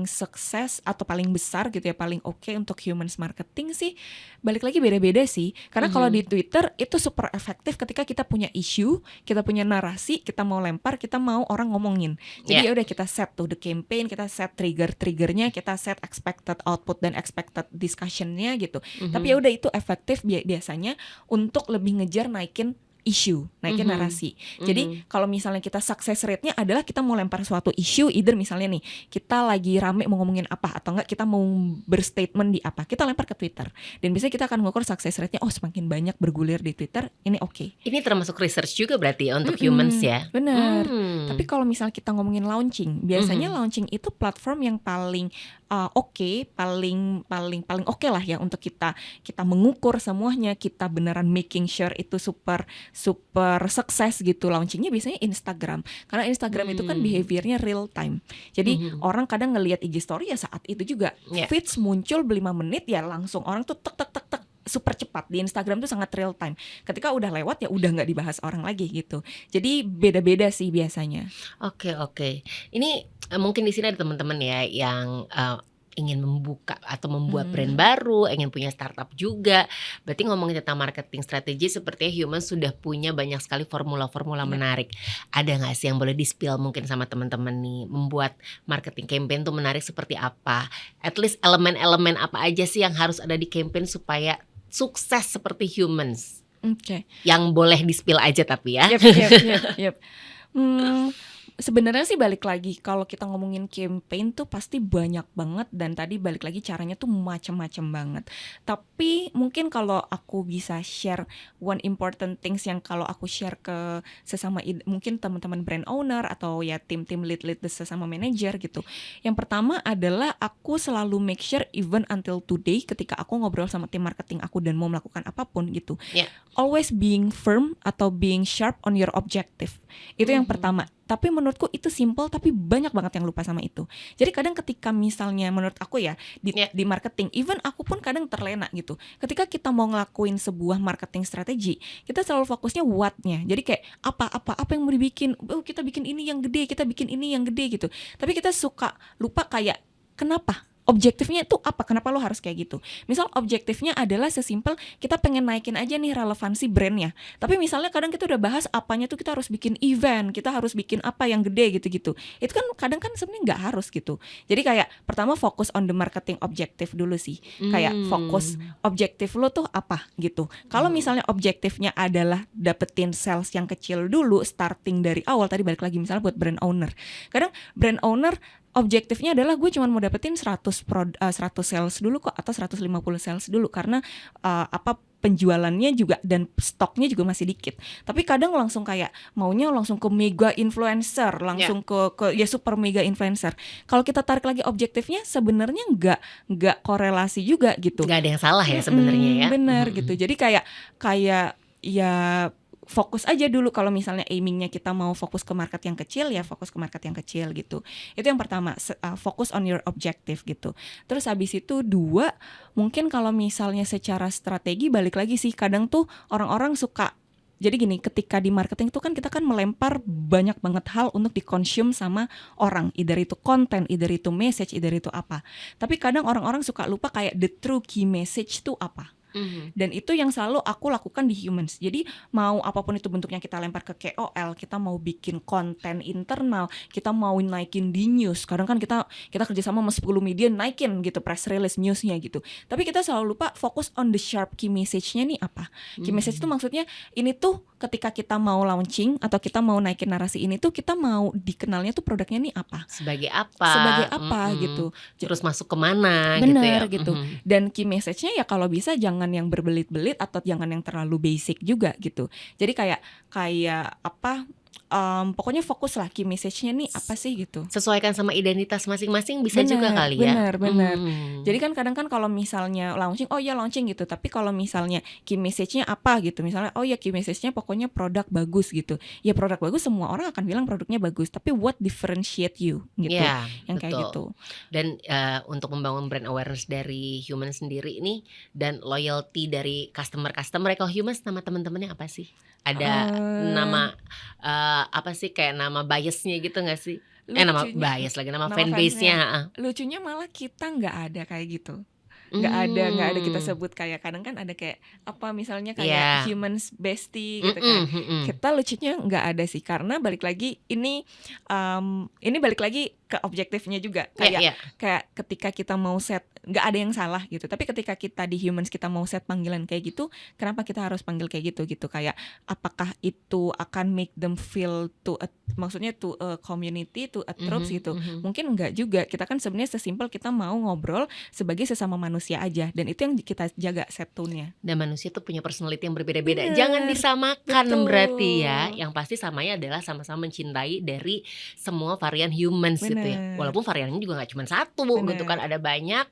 sukses atau paling besar gitu ya, paling oke untuk humans marketing sih, balik lagi beda-beda sih. Karena kalau di Twitter itu super efektif ketika kita punya isu, kita punya narasi, kita mau lempar, kita mau orang ngomongin. Jadi ya udah kita set tuh the campaign, kita set triggernya, kita set expected output dan expected discussionnya gitu. Tapi ya udah itu efektif biasanya untuk lebih ngejar naikin isu, naikin narasi. Jadi kalau misalnya kita success rate-nya adalah kita mau lempar suatu isu, either misalnya nih kita lagi rame mau ngomongin apa atau enggak kita mau berstatement di apa, kita lempar ke Twitter. Dan biasanya kita akan ngukur success rate-nya, oh semakin banyak bergulir di Twitter, ini oke. Ini termasuk research juga berarti ya untuk humans ya? Benar. Tapi kalau misalnya kita ngomongin launching, biasanya launching itu platform yang paling oke, paling oke lah ya untuk kita mengukur semuanya, kita beneran making sure itu super sukses gitu. Launchingnya biasanya Instagram, karena Instagram itu kan behaviornya real time. Jadi orang kadang ngelihat IG story ya saat itu juga feeds muncul 5 menit ya langsung orang tuh tek super cepat. Di Instagram tuh sangat real time. Ketika udah lewat ya udah nggak dibahas orang lagi gitu. Jadi beda-beda sih biasanya. Oke. Ini mungkin di sini ada teman-teman ya yang ingin membuka atau membuat brand baru, ingin punya startup juga. Berarti ngomongin tentang marketing strategi, sepertinya human sudah punya banyak sekali formula-formula menarik. Ada nggak sih yang boleh di-spill mungkin sama teman-teman nih, membuat marketing campaign tuh menarik seperti apa? At least elemen-elemen apa aja sih yang harus ada di campaign supaya sukses seperti humans? Yang boleh di-spill aja tapi ya. Yep. Sebenarnya sih balik lagi kalau kita ngomongin campaign tuh pasti banyak banget, dan tadi balik lagi caranya tuh macam-macam banget. Tapi mungkin kalau aku bisa share one important things yang kalau aku share ke sesama mungkin teman-teman brand owner atau ya tim-tim lead sesama manager gitu. Yang pertama adalah aku selalu make sure even until today ketika aku ngobrol sama tim marketing aku dan mau melakukan apapun gitu. Always being firm atau being sharp on your objective. Itu yang pertama. Tapi menurutku itu simple tapi banyak banget yang lupa sama itu. Jadi kadang ketika misalnya menurut aku ya di marketing, even aku pun kadang terlena gitu. Ketika kita mau ngelakuin sebuah marketing strategi, kita selalu fokusnya what-nya. Jadi kayak apa yang mau dibikin, kita bikin ini yang gede, kita bikin ini yang gede gitu. Tapi kita suka lupa kayak kenapa? Objektifnya itu apa? Kenapa lo harus kayak gitu? Misal objektifnya adalah sesimpel kita pengen naikin aja nih relevansi brandnya. Tapi misalnya kadang kita udah bahas apanya tuh kita harus bikin event, kita harus bikin apa yang gede gitu-gitu. Itu kan kadang kan sebenarnya nggak harus gitu. Jadi kayak pertama fokus on the marketing objektif dulu sih. Kayak fokus objektif lo tuh apa gitu. Kalau misalnya objektifnya adalah dapetin sales yang kecil dulu, starting dari awal, tadi balik lagi misalnya buat brand owner. Kadang brand owner objektifnya adalah gue cuma mau dapetin 100 sales dulu kok, atau 150 sales dulu, karena penjualannya juga dan stoknya juga masih dikit. Tapi kadang langsung kayak maunya langsung ke mega influencer, langsung ke ya super mega influencer. Kalau kita tarik lagi objektifnya, sebenarnya nggak korelasi juga gitu. Nggak ada yang salah ya sebenarnya ya. Bener gitu. Jadi kayak ya fokus aja dulu. Kalau misalnya aimingnya kita mau fokus ke market yang kecil, ya fokus ke market yang kecil gitu. Itu yang pertama, fokus on your objective gitu. Terus habis itu 2, mungkin kalau misalnya secara strategi, balik lagi sih, kadang tuh orang-orang suka, jadi gini, ketika di marketing itu kan kita kan melempar banyak banget hal untuk dikonsum sama orang, either itu konten, either itu message, either itu apa. Tapi kadang orang-orang suka lupa kayak the true key message tuh apa. Dan itu yang selalu aku lakukan di Humans. Jadi mau apapun itu bentuknya, kita lempar ke KOL, kita mau bikin konten internal, kita mau naikin di news. Kadang kan kita kerjasama sama 10 media, naikin gitu press release newsnya gitu. Tapi kita selalu lupa fokus on the sharp key message-nya nih apa. Key message itu maksudnya ini tuh ketika kita mau launching atau kita mau naikin narasi ini tuh, kita mau dikenalnya tuh produknya nih apa. Sebagai apa gitu. Terus masuk kemana Bener, gitu ya. Dan key message-nya ya kalau bisa jangan yang berbelit-belit atau jangan yang terlalu basic juga gitu. Jadi kayak pokoknya fokus lah key message-nya nih apa sih gitu. Sesuaikan sama identitas masing-masing bisa juga kali ya. Bener. Jadi kan kadang kan kalau misalnya launching, oh ya launching gitu. Tapi kalau misalnya key message-nya apa gitu, misalnya oh ya key message-nya pokoknya produk bagus gitu. Ya produk bagus semua orang akan bilang produknya bagus. Tapi what differentiate you gitu. Ya, yang kayak betul. gitu. Dan untuk membangun brand awareness dari Human sendiri ini dan loyalty dari customer kalau Humans, nama teman-temannya apa sih? Ada nama apa sih, kayak nama biasnya gitu nggak sih? Nama bias lagi, nama fanbase-nya. Lucunya malah kita nggak ada kayak gitu. Nggak ada kita sebut kayak, kadang kan ada kayak apa misalnya kayak Humans bestie gitu kan. Kita lucunya nggak ada sih, karena balik lagi ini balik lagi ke objektifnya juga, kayak ketika kita mau set, nggak ada yang salah gitu, tapi ketika kita di Humans kita mau set panggilan kayak gitu, kenapa kita harus panggil kayak gitu kayak apakah itu akan make them feel maksudnya to a community, to a troops gitu. Mungkin enggak juga, kita kan sebenarnya sesimpel kita mau ngobrol sebagai sesama manusia aja, dan itu yang kita jaga set tone-nya. Dan manusia tuh punya personality yang berbeda-beda. Jangan disamakan. Betul. Berarti ya, yang pasti samanya adalah sama-sama mencintai dari semua varian Humans gitu ya. Walaupun variannya juga nggak cuma satu gitu kan, ada banyak,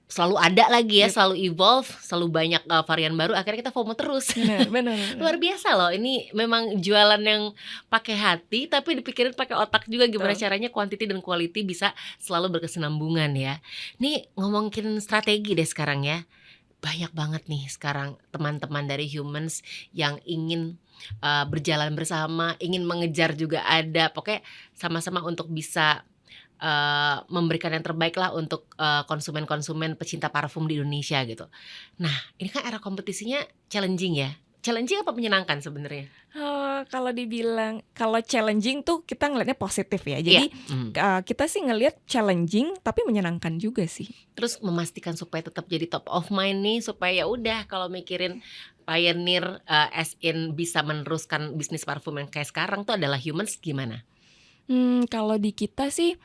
selalu ada lagi ya, selalu evolve, selalu banyak varian baru, akhirnya kita FOMO terus. Benar. Luar biasa loh, ini memang jualan yang pakai hati tapi dipikirin pakai otak juga, gimana caranya quantity dan quality bisa selalu berkesinambungan ya. Nih ngomongin strategi deh sekarang ya. Banyak banget nih sekarang teman-teman dari Humans yang ingin berjalan bersama, ingin mengejar juga ada, pokoknya sama-sama untuk bisa memberikan yang terbaik lah untuk konsumen-konsumen pecinta parfum di Indonesia gitu. Nah, ini kan era kompetisinya challenging ya. Challenging apa menyenangkan sebenarnya? Kalau challenging tuh kita ngelihatnya positif ya. Jadi kita sih ngelihat challenging tapi menyenangkan juga sih. Terus memastikan supaya tetap jadi top of mind nih, supaya ya udah kalau mikirin pioneer as in bisa meneruskan bisnis parfum yang kayak sekarang tuh adalah Humans, gimana? Kalau di kita sih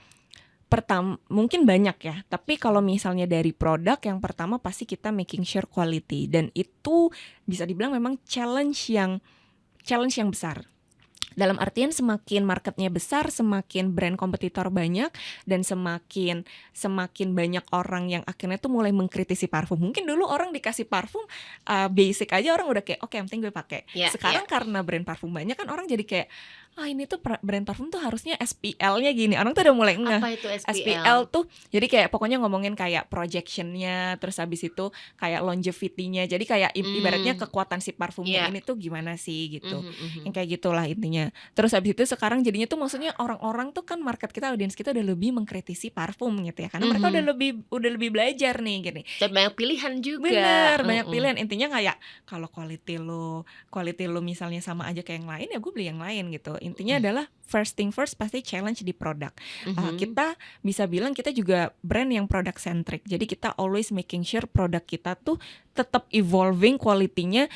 mungkin banyak ya, tapi kalau misalnya dari produk, yang pertama pasti kita making sure quality, dan itu bisa dibilang memang challenge yang besar. Dalam artian semakin marketnya besar, semakin brand kompetitor banyak, dan semakin banyak orang yang akhirnya tuh mulai mengkritisi parfum. Mungkin dulu orang dikasih parfum basic aja orang udah kayak oke, yang penting gue pakai. Sekarang karena brand parfum banyak kan, orang jadi kayak ini tuh brand parfum tuh harusnya SPL-nya gini. Orang tuh udah mulai ngeh. Apa itu SPL? SPL tuh jadi kayak pokoknya ngomongin kayak projection-nya, terus habis itu kayak longevity-nya. Jadi kayak ibaratnya kekuatan si parfumnya ini tuh gimana sih gitu. Yang kayak gitulah intinya. Terus habis itu sekarang jadinya tuh maksudnya orang-orang tuh kan, market kita, audiens kita udah lebih mengkritisi parfum gitu ya. Karena mereka udah lebih belajar nih gini. Dan banyak pilihan juga. Bener, banyak pilihan. Intinya kayak kalau quality lo misalnya sama aja kayak yang lain, ya gue beli yang lain gitu. Intinya adalah first thing first, pasti challenge di produk. Kita bisa bilang kita juga brand yang product centric. Jadi kita always making sure produk kita tuh tetap evolving quality-nya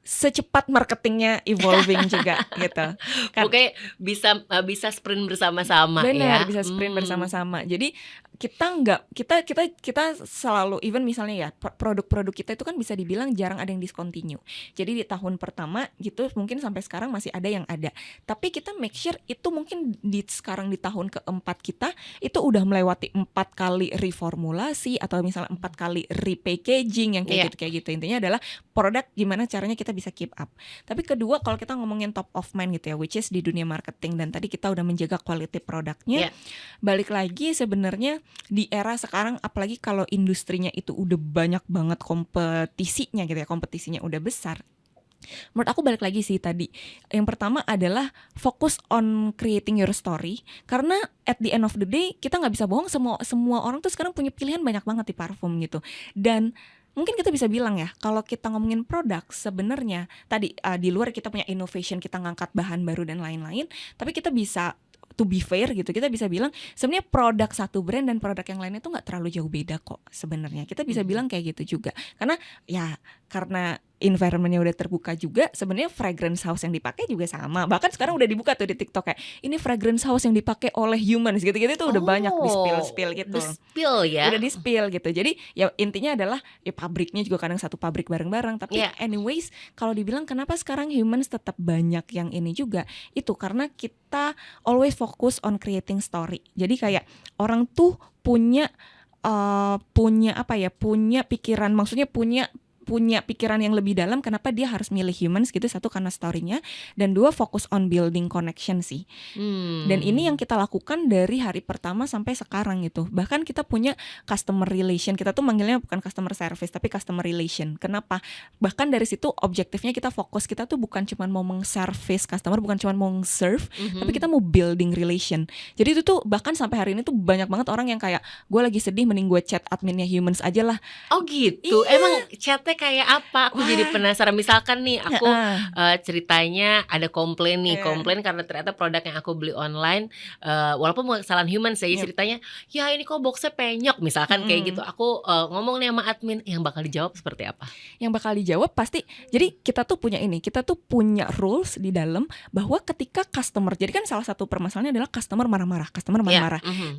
secepat marketingnya evolving juga gitu kan. Pokoknya bisa sprint bersama-sama Benar, ya. bisa sprint bersama-sama. Jadi kita selalu, even misalnya ya produk-produk kita itu kan bisa dibilang jarang ada yang discontinue. Jadi di tahun pertama gitu mungkin sampai sekarang masih ada yang ada. Tapi kita make sure itu mungkin sekarang di tahun keempat kita itu udah melewati 4 kali reformulasi atau misalnya 4 kali repackaging yang Iya. kayak gitu. Intinya adalah produk gimana caranya kita bisa keep up. Tapi kedua, kalau kita ngomongin top of mind gitu ya, which is di dunia marketing, dan tadi kita udah menjaga quality produknya. Iya. Balik lagi sebenarnya di era sekarang, apalagi kalau industrinya itu udah banyak banget kompetisinya gitu ya, kompetisinya udah besar. Menurut aku balik lagi sih tadi, yang pertama adalah fokus on creating your story. Karena at the end of the day kita nggak bisa bohong, semua orang tuh sekarang punya pilihan banyak banget di parfum gitu. Dan mungkin kita bisa bilang ya, kalau kita ngomongin produk sebenarnya tadi di luar kita punya innovation, kita ngangkat bahan baru dan lain-lain, tapi kita bisa, to be fair gitu, kita bisa bilang sebenarnya produk satu brand dan produk yang lainnya tuh nggak terlalu jauh beda kok sebenarnya. Kita bisa bilang kayak gitu juga, karena environmentnya udah terbuka juga. Sebenarnya fragrance house yang dipakai juga sama. Bahkan sekarang udah dibuka tuh di TikTok kayak ini fragrance house yang dipakai oleh humans gitu-gitu tuh udah banyak di spill gitu. The spill ya. Udah di spill gitu. Jadi ya intinya adalah ya pabriknya juga kadang satu pabrik bareng-bareng. Tapi anyways, kalau dibilang kenapa sekarang humans tetap banyak yang ini juga, itu karena kita always focus on creating story. Jadi kayak orang tuh punya pikiran, maksudnya punya pikiran yang lebih dalam kenapa dia harus milih humans gitu. Satu, karena story-nya, dan dua, fokus on building connection sih. Dan ini yang kita lakukan dari hari pertama sampai sekarang gitu. Bahkan kita punya customer relation, kita tuh manggilnya bukan customer service tapi customer relation. Kenapa? Bahkan dari situ objektifnya kita fokus, kita tuh bukan cuma mau meng-service customer, bukan cuma mau serve, tapi kita mau building relation. Jadi itu tuh bahkan sampai hari ini tuh banyak banget orang yang kayak, gue lagi sedih mending gue chat adminnya humans aja lah. Oh gitu. Emang chatnya kayak apa? Aku jadi penasaran. Misalkan nih aku ceritanya ada komplain nih, komplain karena ternyata produk yang aku beli online, walaupun kesalahan human sih, ceritanya ya ini kok boxnya penyok misalkan kayak gitu. Aku ngomong nih sama admin, yang bakal dijawab seperti apa? Yang bakal dijawab pasti, jadi kita tuh punya rules di dalam bahwa ketika customer, jadi kan salah satu permasalahannya adalah customer marah-marah.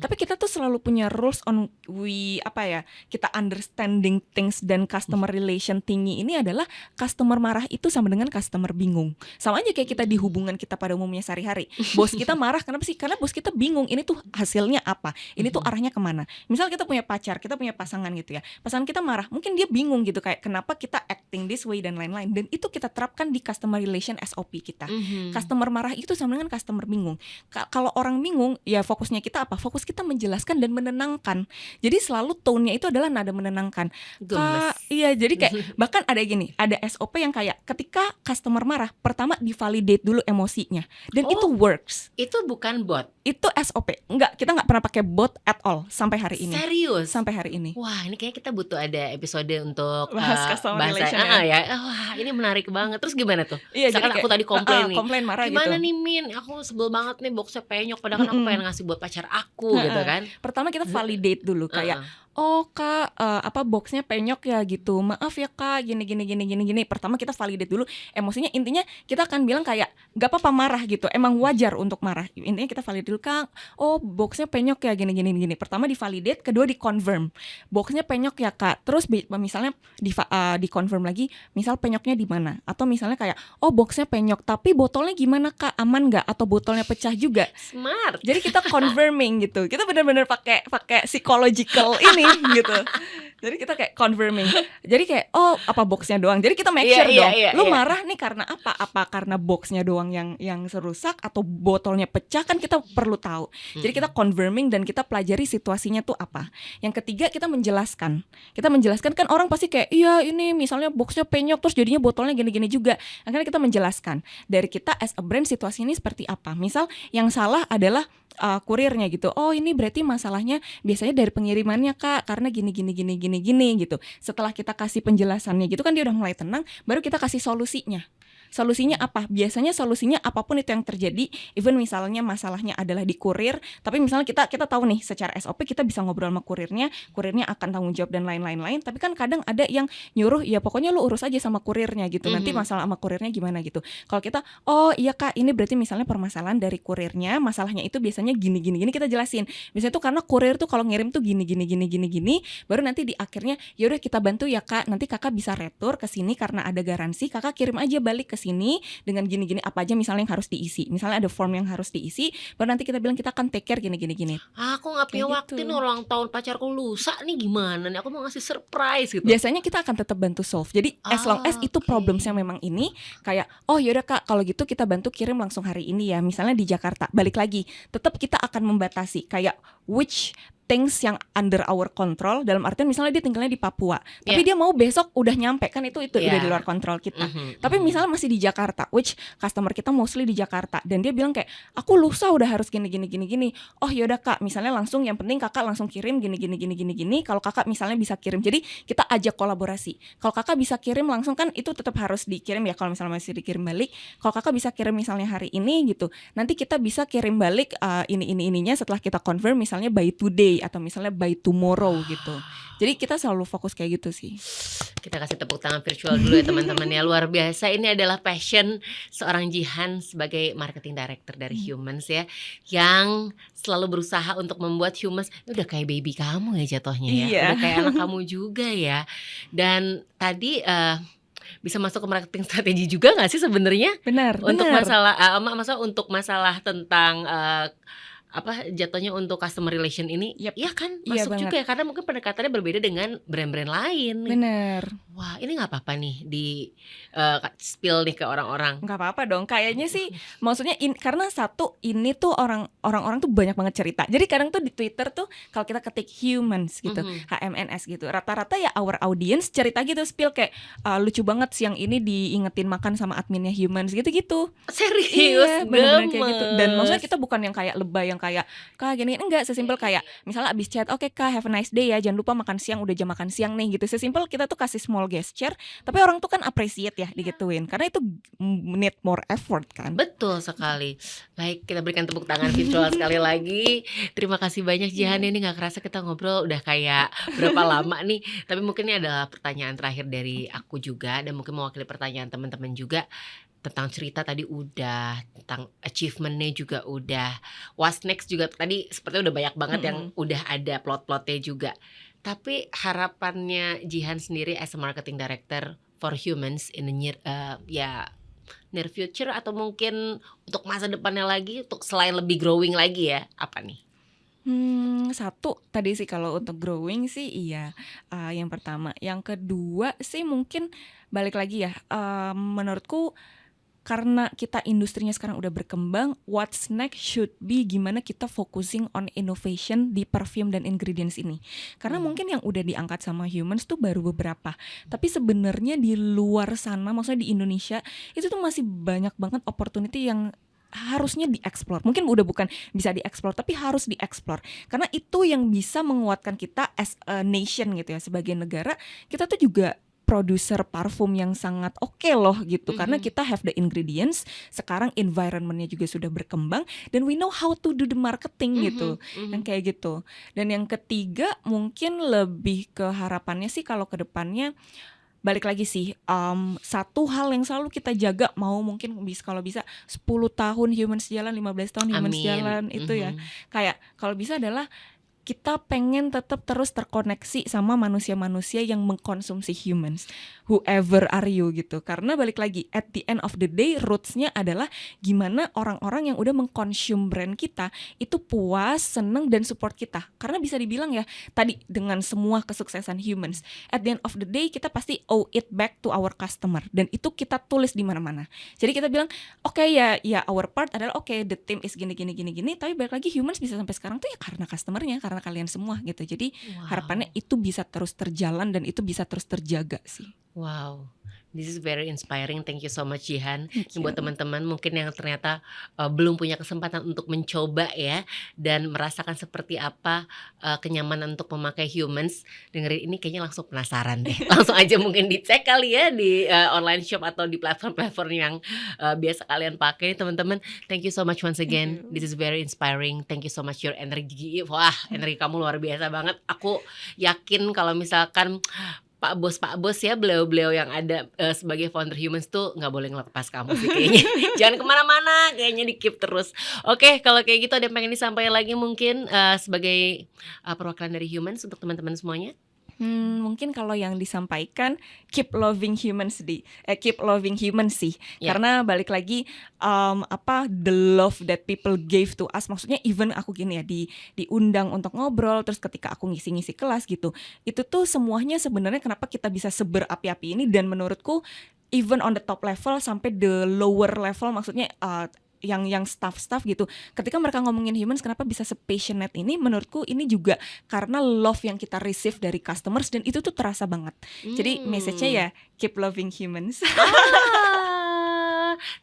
Tapi kita tuh selalu punya rules on kita understanding things dan customer relation tinggi ini adalah customer marah itu sama dengan customer bingung. Sama aja kayak kita di hubungan kita pada umumnya sehari-hari. Bos kita marah kenapa sih? Karena bos kita bingung, ini tuh hasilnya apa? Ini tuh arahnya kemana? Misal kita punya pacar, kita punya pasangan gitu ya. Pasangan kita marah, mungkin dia bingung gitu kayak kenapa kita acting this way dan lain-lain. Dan itu kita terapkan di customer relation SOP kita. Customer marah itu sama dengan customer bingung. Kalau orang bingung, ya fokusnya kita apa? Fokus kita menjelaskan dan menenangkan. Jadi selalu tone-nya itu adalah nada menenangkan. Iya, jadi kayak bahkan ada SOP yang kayak ketika customer marah, pertama divalidate dulu emosinya, dan itu works. Itu bukan bot. Itu SOP. Kita nggak pernah pakai bot at all sampai hari ini. Serius? Sampai hari ini. Wah, ini kayaknya kita butuh ada episode untuk bahas customer relation ya. Wah, ini menarik banget. Terus gimana tuh? Iya, misalkan jadi aku tadi komplain nih, komplain marah gimana gitu. nih Min, aku sebel banget nih boxnya penyok, padahal kan aku pengen ngasih buat pacar aku gitu kan. Pertama kita validate dulu kayak oh kak, boxnya penyok ya gitu, maaf ya kak, gini. Pertama kita validate dulu emosinya. Intinya kita akan bilang kayak gak apa-apa marah gitu, emang wajar untuk marah. Intinya kita validate dulu, kak, oh boxnya penyok ya gini. Pertama divalidate, kedua dikonfirm, boxnya penyok ya kak. Terus misalnya dikonfirm lagi, misal penyoknya di mana, atau misalnya kayak oh boxnya penyok tapi botolnya gimana kak, aman nggak, atau botolnya pecah juga. Smart. Jadi kita confirming gitu, kita benar-benar pakai psychological ini gitu. Jadi kita kayak confirming. Jadi kayak oh apa boxnya doang. Jadi kita make sure dong. Lu marah nih karena apa? Apa karena boxnya doang yang serusak atau botolnya pecah, kan kita perlu tahu. Jadi kita confirming dan kita pelajari situasinya tuh apa. Yang ketiga kita menjelaskan. Kita menjelaskan, kan orang pasti kayak iya ini misalnya boxnya penyok terus jadinya botolnya gini-gini juga. Akhirnya kita menjelaskan dari kita as a brand situasi ini seperti apa. Misal yang salah adalah kurirnya gitu. Oh ini berarti masalahnya biasanya dari pengirimannya kak, karena gini gitu. Setelah kita kasih penjelasannya gitu kan dia udah mulai tenang, baru kita kasih solusinya. solusinya apa? Biasanya solusinya apapun itu yang terjadi, even misalnya masalahnya adalah di kurir, tapi misalnya kita tahu nih secara SOP kita bisa ngobrol sama kurirnya akan tanggung jawab dan lain-lain. Tapi kan kadang ada yang nyuruh ya pokoknya lu urus aja sama kurirnya gitu. Nanti masalah sama kurirnya gimana gitu. Kalau kita, oh iya Kak, ini berarti misalnya permasalahan dari kurirnya, masalahnya itu biasanya gini kita jelasin. Biasanya tuh karena kurir tuh kalau ngirim tuh gini, baru nanti di akhirnya yaudah kita bantu ya Kak, nanti Kakak bisa retur ke sini karena ada garansi, Kakak kirim aja balik ke sini dengan gini apa aja misalnya yang harus diisi. Misalnya ada form yang harus diisi, baru nanti kita bilang kita akan take care gini. Aku nggak punya Kayak waktu gitu. nih, ulang tahun pacarku lusa nih, gimana nih? Aku mau ngasih surprise gitu. Biasanya kita akan tetap bantu solve. Jadi as long as itu Oke. problemsnya memang ini, kayak oh yaudah Kak, kalau gitu kita bantu kirim langsung hari ini ya. Misalnya di Jakarta, balik lagi, tetap kita akan membatasi kayak which things yang under our control, dalam artian misalnya dia tinggalnya di Papua, tapi dia mau besok udah nyampe, kan itu udah di luar kontrol kita. Tapi misalnya masih di Jakarta, which customer kita mostly di Jakarta, dan dia bilang kayak aku lusa udah harus gini. Oh yaudah Kak, misalnya langsung yang penting Kakak langsung kirim gini. Kalau Kakak misalnya bisa kirim, jadi kita ajak kolaborasi. Kalau Kakak bisa kirim langsung kan itu tetap harus dikirim ya. Kalau misalnya masih dikirim balik, kalau Kakak bisa kirim misalnya hari ini gitu, nanti kita bisa kirim balik ininya setelah kita confirm misalnya by today atau misalnya by tomorrow gitu. Jadi kita selalu fokus kayak gitu sih. Kita kasih tepuk tangan virtual dulu ya teman-teman ya. Luar biasa, ini adalah passion seorang Jihan sebagai marketing director dari Humans ya, yang selalu berusaha untuk membuat Humans udah kayak baby kamu ya jatuhnya ya. Iya. Udah kayak anak kamu juga ya. Dan tadi bisa masuk ke marketing strategi juga nggak sih sebenarnya? Benar. Untuk masalah tentang jatuhnya untuk customer relation ini. Iya kan, Iya masuk juga ya, karena mungkin pendekatannya berbeda dengan brand-brand lain. Bener. Wah, ini nggak apa-apa nih di spill nih ke orang-orang. Nggak apa-apa dong, kayaknya sih maksudnya karena satu ini tuh orang-orang tuh banyak banget cerita. Jadi kadang tuh di Twitter tuh kalau kita ketik Humans gitu, HMNS gitu, rata-rata ya our audience cerita gitu, spill kayak lucu banget siang ini diingetin makan sama adminnya Humans gitu-gitu. Serius, Iya, bener-bener kayak gitu. Dan gemes. maksudnya kita bukan yang kayak lebay yang kayak Kak gini, enggak, sesimpel kayak misalnya abis chat, oke Kak, have a nice day ya, jangan lupa makan siang, udah jam makan siang nih gitu. Sesimpel kita tuh kasih small gesture, tapi orang tuh kan appreciate ya digituin, karena itu need more effort kan. Betul sekali. Baik, kita berikan tepuk tangan virtual sekali lagi. Terima kasih banyak Jihan, ini gak kerasa kita ngobrol udah kayak berapa lama nih. Tapi mungkin ini adalah pertanyaan terakhir dari aku juga, dan mungkin mewakili pertanyaan teman-teman juga. Tentang cerita tadi udah, tentang achievementnya juga udah, what's next juga tadi sepertinya udah banyak banget yang udah ada plot-plotnya juga. Tapi harapannya Jihan sendiri as a marketing director for Humans in the near future, atau mungkin untuk masa depannya lagi, untuk selain lebih growing lagi ya, apa nih? Satu tadi sih kalau untuk growing sih iya, yang pertama. Yang kedua sih mungkin balik lagi ya, menurutku karena kita industrinya sekarang udah berkembang, what's next should be gimana kita focusing on innovation di perfume dan ingredients ini. Karena mungkin yang udah diangkat sama Humans tuh baru beberapa. Tapi sebenarnya di luar sana, maksudnya di Indonesia, itu tuh masih banyak banget opportunity yang harusnya dieksplor. Mungkin udah bukan bisa dieksplor, tapi harus dieksplor. Karena itu yang bisa menguatkan kita as a nation gitu ya, sebagai negara. Kita tuh juga produser parfum yang sangat oke loh gitu, karena kita have the ingredients. Sekarang environmentnya juga sudah berkembang, dan we know how to do the marketing gitu, yang kayak gitu. Dan yang ketiga mungkin lebih ke harapannya sih kalau ke depannya, balik lagi sih, satu hal yang selalu kita jaga, mau mungkin kalau bisa 10 tahun Humans jalan, 15 tahun Humans jalan, itu ya kayak kalau bisa adalah kita pengen tetap terus terkoneksi sama manusia-manusia yang mengkonsumsi Humans, whoever are you gitu. Karena balik lagi, at the end of the day, roots-nya adalah gimana orang-orang yang udah mengkonsum brand kita itu puas, seneng, dan support kita. Karena bisa dibilang ya, tadi dengan semua kesuksesan Humans, at the end of the day kita pasti owe it back to our customer, dan itu kita tulis di mana-mana. Jadi kita bilang, oke, ya our part adalah the team is gini, tapi balik lagi Humans bisa sampai sekarang tuh ya karena customernya, karena kalian semua gitu. Jadi harapannya itu bisa terus terjalan dan itu bisa terus terjaga sih. Wow, This is very inspiring. Thank you so much Jihan. Thank Ini buat you. teman-teman mungkin yang ternyata belum punya kesempatan untuk mencoba ya dan merasakan seperti apa kenyamanan untuk memakai Humans. Dengerin ini kayaknya langsung penasaran deh. Langsung aja mungkin dicek kali ya di online shop atau di platform-platform yang biasa kalian pakai teman-teman. Thank you so much once Thank again. you. This is very inspiring. Thank you so much your energy. Wah, energi kamu luar biasa banget. Aku yakin kalau misalkan Pak bos ya, beliau-beliau yang ada sebagai founder Humans tuh nggak boleh ngelepas kamu sih kayaknya. Jangan kemana-mana, kayaknya di keep terus. Oke, kalau kayak gitu ada yang pengen disampaikan lagi mungkin sebagai perwakilan dari Humans untuk teman-teman semuanya? Mungkin kalau yang disampaikan keep loving humans keep loving humans sih. Ya. Karena balik lagi the love that people gave to us. Maksudnya even aku gini ya diundang untuk ngobrol, terus ketika aku ngisi-ngisi kelas gitu. Itu tuh semuanya sebenarnya kenapa kita bisa seberapi-api ini, dan menurutku even on the top level sampai the lower level, maksudnya yang staff gitu, ketika mereka ngomongin Humans kenapa bisa se-passionate ini, menurutku ini juga karena love yang kita receive dari customers, dan itu tuh terasa banget. Jadi message-nya ya keep loving humans.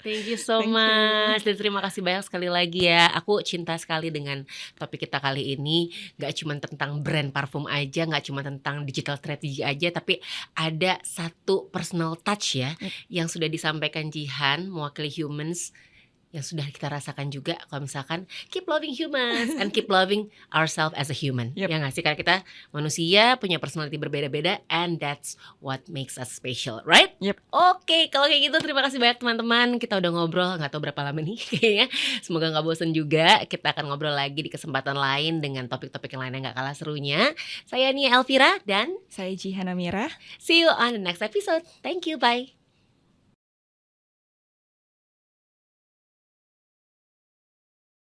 Thank you so Thank you. much. Dan terima kasih banyak sekali lagi ya. Aku cinta sekali dengan topik kita kali ini. Gak cuma tentang brand parfum aja, gak cuma tentang digital strategy aja, tapi ada satu personal touch ya yang sudah disampaikan Jihan mewakili Humans, yang sudah kita rasakan juga kalau misalkan keep loving humans and keep loving ourselves as a human. Yep. Ya nggak sih, karena kita manusia punya personality berbeda-beda, and that's what makes us special, right? Yep. Oke, kalau kayak gitu terima kasih banyak teman-teman. Kita udah ngobrol nggak tahu berapa lama nih kayaknya. Semoga nggak bosan juga. Kita akan ngobrol lagi di kesempatan lain dengan topik-topik yang lain yang nggak kalah serunya. Saya Nia Elvira dan Saya Jihan Amira. see you on the next episode. Thank you, bye.